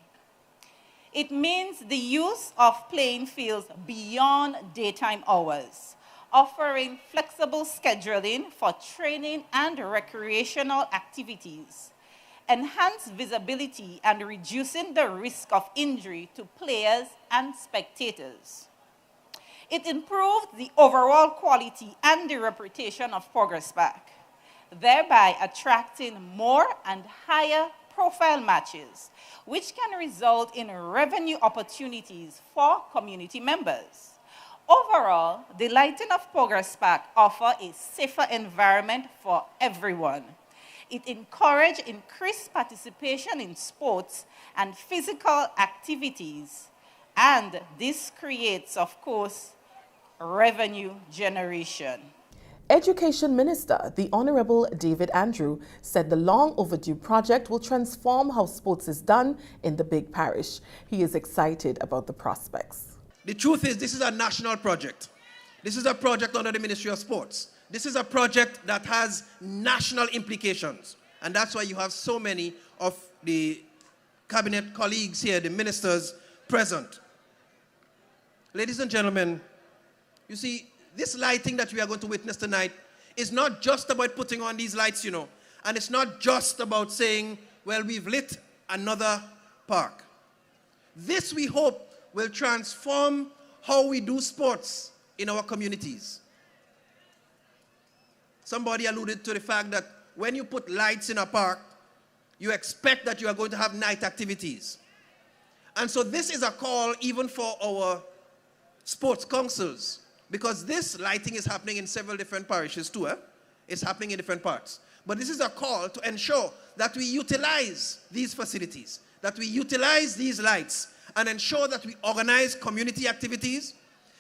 It means the use of playing fields beyond daytime hours, offering flexible scheduling for training and recreational activities, enhanced visibility and reducing the risk of injury to players and spectators. It improved the overall quality and the reputation of Progress Park, thereby attracting more and higher profile matches, which can result in revenue opportunities for community members. Overall, the lighting of Progress Park offers a safer environment for everyone. It encourages increased participation in sports and physical activities, and this creates, of course, revenue generation. Education Minister, the Honorable David Andrew, said the long overdue project will transform how sports is done in the big parish. He is excited about the prospects. The truth is, this is a national project. This is a project under the Ministry of Sports. This is a project that has national implications. And that's why you have so many of the cabinet colleagues here, the ministers present. Ladies and gentlemen, you see, this lighting that we are going to witness tonight is not just about putting on these lights, you know. And it's not just about saying, well, we've lit another park. This, we hope, will transform how we do sports in our communities. Somebody alluded to the fact that when you put lights in a park, you expect that you are going to have night activities. And so this is a call even for our sports councils, because this lighting is happening in several different parishes too. It's happening in different parts. But this is a call to ensure that we utilize these facilities, that we utilize these lights, and ensure that we organize community activities,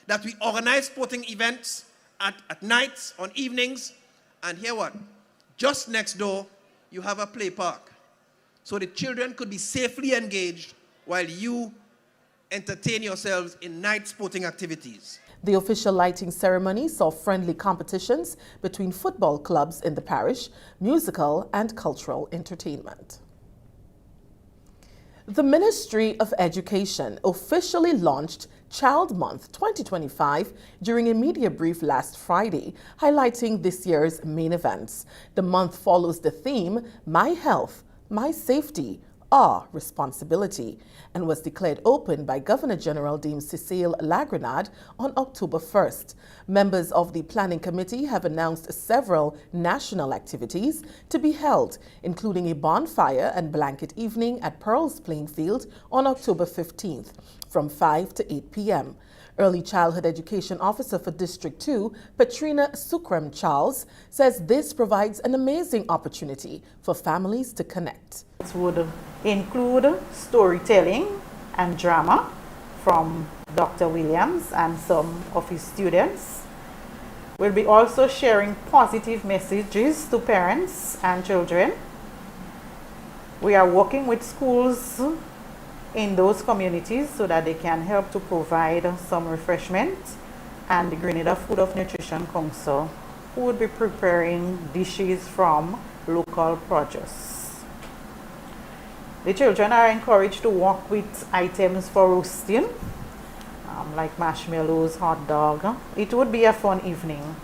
that we organize sporting events at nights, on evenings. And hear what? Just next door, you have a play park. So the children could be safely engaged while you entertain yourselves in night sporting activities. The official lighting ceremony saw friendly competitions between football clubs in the parish, musical and cultural entertainment. The Ministry of Education officially launched Child Month 2025 during a media brief last Friday, highlighting this year's main events. The month follows the theme, My Health, My Safety, our responsibility, and was declared open by Governor General Dame Cecile Lagrenade on October 1st. Members of the Planning Committee have announced several national activities to be held, including a bonfire and blanket evening at Pearls Playing Field on October 15th from 5 to 8 p.m. Early Childhood Education Officer for District 2, Patrina Sukram Charles, says this provides an amazing opportunity for families to connect. It would include storytelling and drama from Dr. Williams and some of his students. We'll be also sharing positive messages to parents and children. We are working with schools in those communities so that they can help to provide some refreshment, and the Grenada Food of Nutrition Council would be preparing dishes from local produce. The children are encouraged to walk with items for roasting, like marshmallows, hot dog. It would be a fun evening.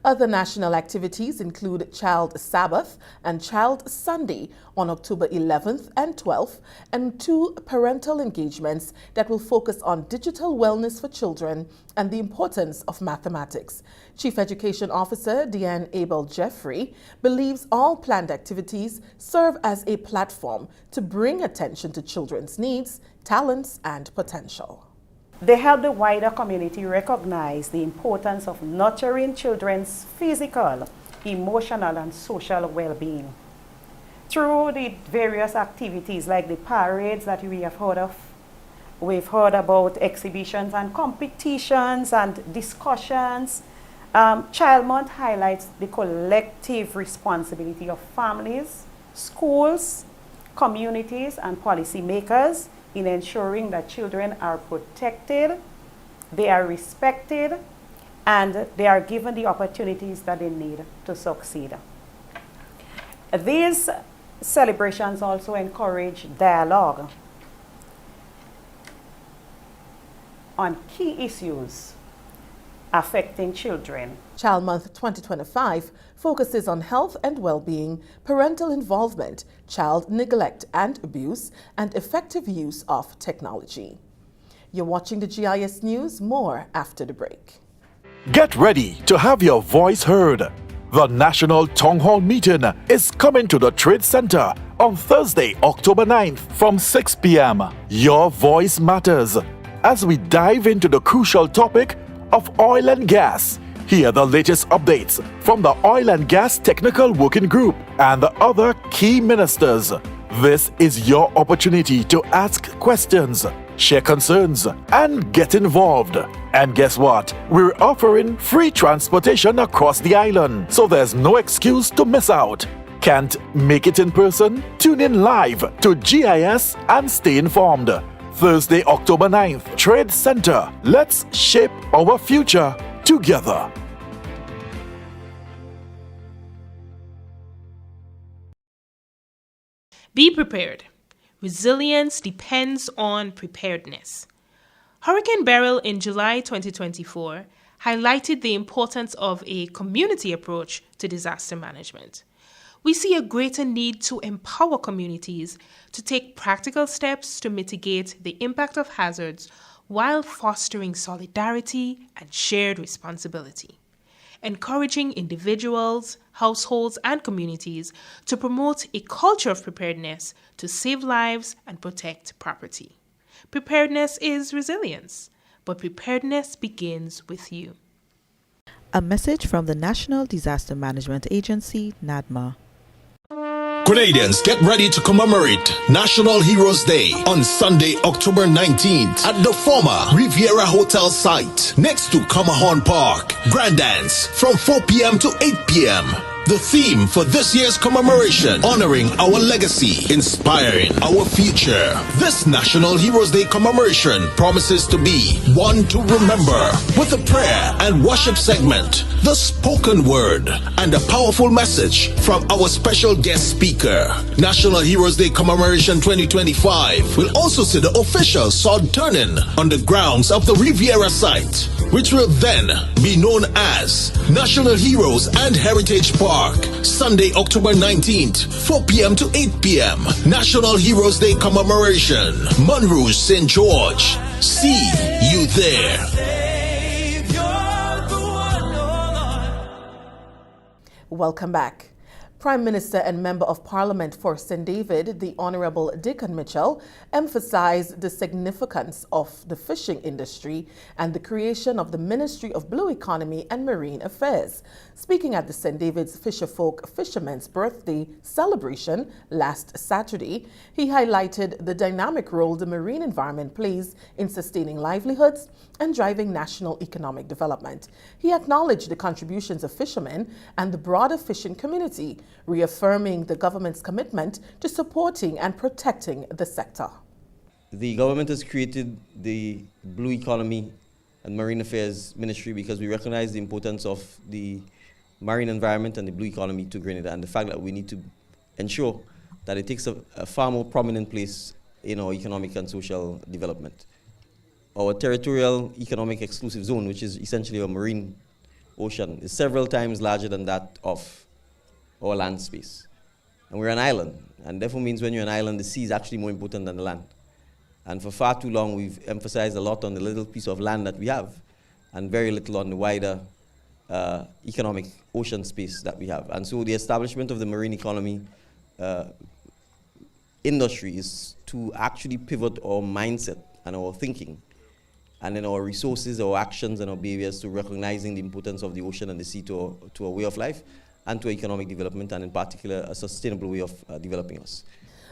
Other national activities include Child Sabbath and Child Sunday on October 11th and 12th, and 2 parental engagements that will focus on digital wellness for children and the importance of mathematics. Chief Education Officer Deanne Abel-Jeffrey believes all planned activities serve as a platform to bring attention to children's needs, talents, and potential. They help the wider community recognize the importance of nurturing children's physical, emotional, and social well-being. Through the various activities like the parades that we have heard of, we've heard about exhibitions and competitions and discussions. Child Month highlights the collective responsibility of families, schools, communities, and policymakers in ensuring that children are protected, they are respected, and they are given the opportunities that they need to succeed. These celebrations also encourage dialogue on key issues affecting children. Child Month 2025 focuses on health and well-being, parental involvement, child neglect and abuse, and effective use of technology. You're watching the GIS News. More after the break. Get ready to have your voice heard. The National Town Hall Meeting is coming to the Trade Center on Thursday, October 9th from 6 p.m. Your voice matters as we dive into the crucial topic of oil and gas. Hear the latest updates from the Oil and Gas Technical Working Group and the other key ministers. This is your opportunity to ask questions, share concerns, and get involved. And guess what? We're offering free transportation across the island, so there's no excuse to miss out. Can't make it in person? Tune in live to GIS and stay informed. Thursday, October 9th, Trade Center. Let's shape our future together. Be prepared. Resilience depends on preparedness. Hurricane Beryl in July 2024 highlighted the importance of a community approach to disaster management. We see a greater need to empower communities to take practical steps to mitigate the impact of hazards while fostering solidarity and shared responsibility, encouraging individuals, households, and communities to promote a culture of preparedness to save lives and protect property. Preparedness is resilience, but preparedness begins with you. A message from the National Disaster Management Agency, NADMA. Grenadians, get ready to commemorate National Heroes Day on Sunday, October 19th at the former Riviera Hotel site next to Comahorn Park. Grand dance from 4 p.m. to 8 p.m. The theme for this year's commemoration, honoring our legacy, inspiring our future. This National Heroes Day commemoration promises to be one to remember, with a prayer and worship segment, the spoken word, and a powerful message from our special guest speaker. National Heroes Day commemoration 2025 will also see the official sword turning on the grounds of the Riviera site, which will then be known as National Heroes and Heritage Park. Park, Sunday, October 19th, 4 p.m. to 8 p.m. National Heroes Day commemoration. Monroe, St. George. See you there. Welcome back. Prime Minister and Member of Parliament for St. David, the Honourable Dickon Mitchell, emphasized the significance of the fishing industry and the creation of the Ministry of Blue Economy and Marine Affairs. Speaking at the St. David's Fisherfolk Fishermen's Birthday celebration last Saturday, he highlighted the dynamic role the marine environment plays in sustaining livelihoods and driving national economic development. He acknowledged the contributions of fishermen and the broader fishing community, reaffirming the government's commitment to supporting and protecting the sector. The government has created the Blue Economy and Marine Affairs Ministry because we recognize the importance of the marine environment and the blue economy to Grenada, and the fact that we need to ensure that it takes a far more prominent place in our economic and social development. Our territorial economic exclusive zone, which is essentially a marine ocean, is several times larger than that of our land space. And we're an island, and therefore means when you're an island, the sea is actually more important than the land. And for far too long, we've emphasized a lot on the little piece of land that we have, and very little on the wider economic ocean space that we have. And so the establishment of the marine economy industry is to actually pivot our mindset and our thinking, and then our resources, our actions, and our behaviors to recognizing the importance of the ocean and the sea to our way of life and to economic development, and in particular, a sustainable way of developing us.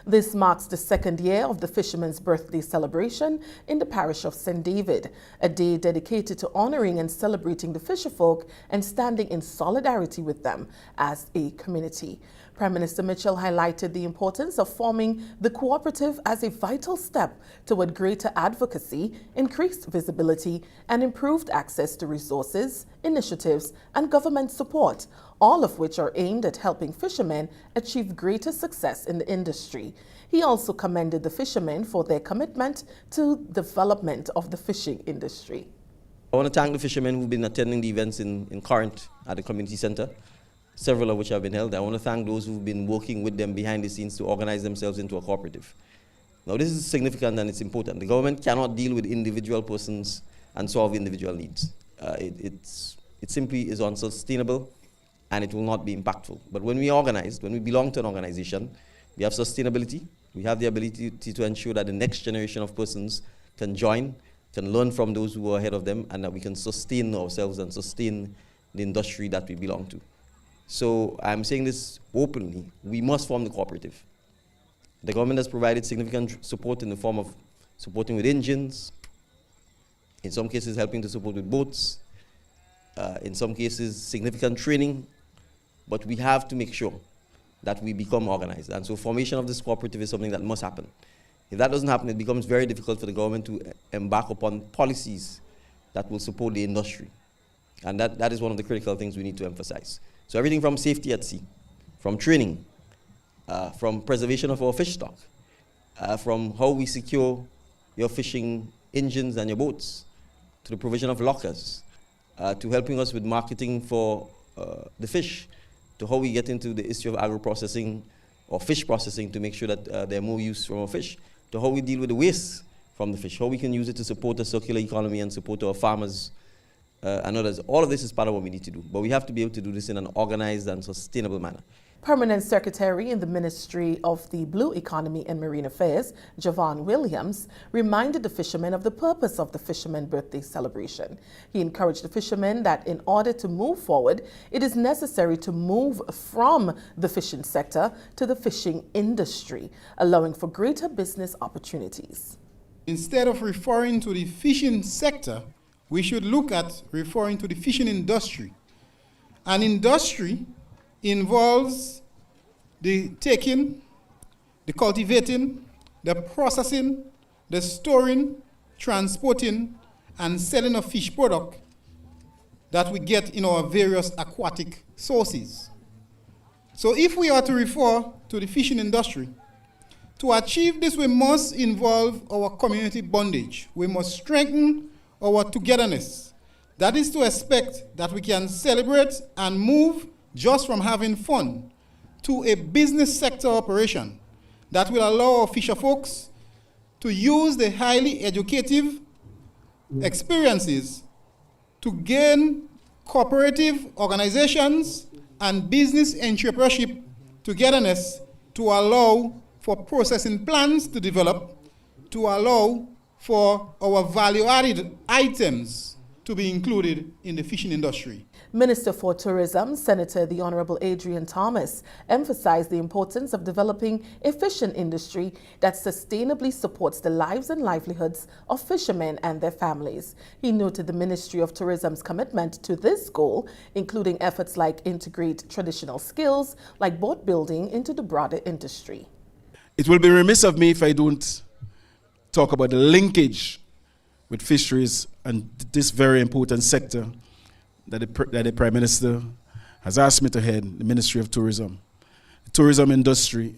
This marks the second year of the Fishermen's Birthday celebration in the parish of St. David, a day dedicated to honoring and celebrating the fisherfolk and standing in solidarity with them as a community. Prime Minister Mitchell highlighted the importance of forming the cooperative as a vital step toward greater advocacy, increased visibility, and improved access to resources, initiatives, and government support, all of which are aimed at helping fishermen achieve greater success in the industry. He also commended the fishermen for their commitment to development of the fishing industry. I want to thank the fishermen who've been attending the events in Corinth at the community center, several of which have been held. I want to thank those who've been working with them behind the scenes to organize themselves into a cooperative. Now, this is significant and it's important. The government cannot deal with individual persons and solve individual needs. It simply is unsustainable and it will not be impactful. But when we organize, when we belong to an organization, we have sustainability. We have the ability to ensure that the next generation of persons can join, can learn from those who are ahead of them, and that we can sustain ourselves and sustain the industry that we belong to. So I'm saying this openly, we must form the cooperative. The government has provided significant support in the form of supporting with engines, in some cases helping to support with boats, in some cases significant training, but we have to make sure that we become organized. And so formation of this cooperative is something that must happen. If that doesn't happen, it becomes very difficult for the government to embark upon policies that will support the industry. And that is one of the critical things we need to emphasize. So everything from safety at sea, from training, from preservation of our fish stock, from how we secure your fishing engines and your boats, to the provision of lockers, to helping us with marketing for the fish, to how we get into the issue of agro-processing or fish processing to make sure that there are more use from our fish, to how we deal with the waste from the fish, how we can use it to support a circular economy and support our farmers and others. All of this is part of what we need to do, but we have to be able to do this in an organized and sustainable manner. Permanent Secretary in the Ministry of the Blue Economy and Marine Affairs, Javon Williams, reminded the fishermen of the purpose of the Fishermen's Birthday celebration. He encouraged the fishermen that in order to move forward, it is necessary to move from the fishing sector to the fishing industry, allowing for greater business opportunities. Instead of referring to the fishing sector, we should look at referring to the fishing industry. An industry involves the taking, the cultivating, the processing, the storing, transporting, and selling of fish product that we get in our various aquatic sources. So if we are to refer to the fishing industry, to achieve this we must involve our community bondage. We must strengthen our togetherness. That is to expect that we can celebrate and move just from having fun, to a business sector operation that will allow our fisher folks to use the highly educative experiences to gain cooperative organizations and business entrepreneurship togetherness to allow for processing plans to develop, to allow for our value-added items to be included in the fishing industry. Minister for Tourism, Senator the Honorable Adrian Thomas, emphasized the importance of developing a fishing industry that sustainably supports the lives and livelihoods of fishermen and their families. He noted the Ministry of Tourism's commitment to this goal, including efforts like integrate traditional skills like boat building into the broader industry. It will be remiss of me if I don't talk about the linkage with fisheries and this very important sector that the Prime Minister has asked me to head, the Ministry of Tourism. The tourism industry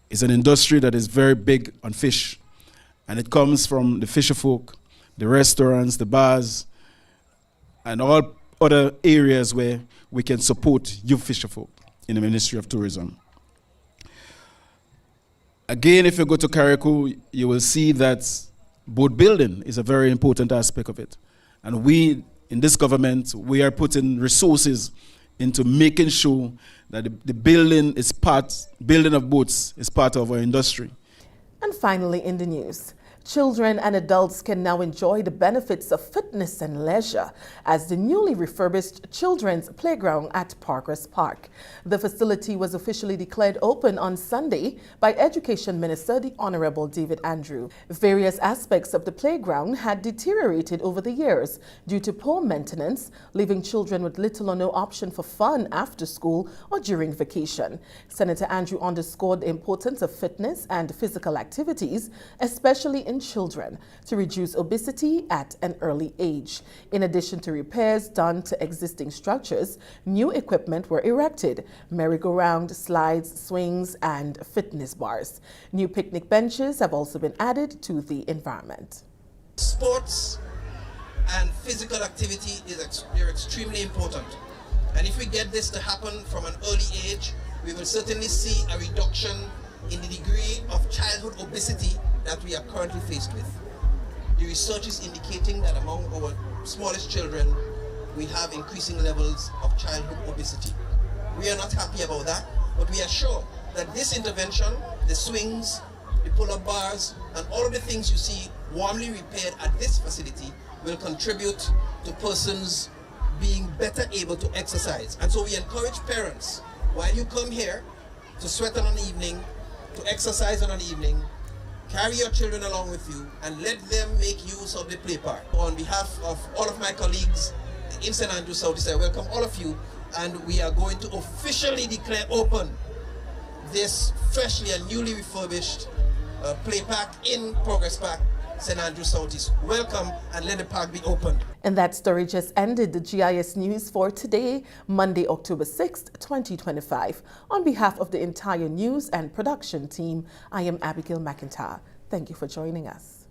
is an industry that is very big on fish, and it comes from the fisher folk, the restaurants, the bars, and all other areas where we can support you fisher folk in the Ministry of Tourism. Again, if you go to Carriacou, you will see that boat building is a very important aspect of it. And we, in this government, we are putting resources into making sure that the building of boats is part of our industry. And finally in the news, children and adults can now enjoy the benefits of fitness and leisure as the newly refurbished children's playground at Progress Park. The facility was officially declared open on Sunday by Education Minister the Honorable David Andrew. Various aspects of the playground had deteriorated over the years due to poor maintenance, leaving children with little or no option for fun after school or during vacation. Senator Andrew underscored the importance of fitness and physical activities, especially in children, to reduce obesity at an early age. In addition to repairs done to existing structures, new equipment were erected: merry-go-round, slides, swings, and fitness bars. New picnic benches have also been added to the environment. Sports and physical activity are extremely important. And if we get this to happen from an early age, we will certainly see a reduction in the degree of childhood obesity that we are currently faced with. The research is indicating that among our smallest children, we have increasing levels of childhood obesity. We are not happy about that, but we are sure that this intervention, the swings, the pull-up bars, and all of the things you see warmly repaired at this facility will contribute to persons being better able to exercise. And so we encourage parents, while you come here to sweat on an evening, to exercise on an evening, carry your children along with you and let them make use of the play park. On behalf of all of my colleagues in St. Andrews South, I welcome all of you, and we are going to officially declare open this freshly and newly refurbished play park in Progress Park, St. Andrews Southeast. Welcome, and let the park be opened. And that story just ended the GIS News for today, Monday, October 6th, 2025. On behalf of the entire news and production team, I am Abigail McIntyre. Thank you for joining us.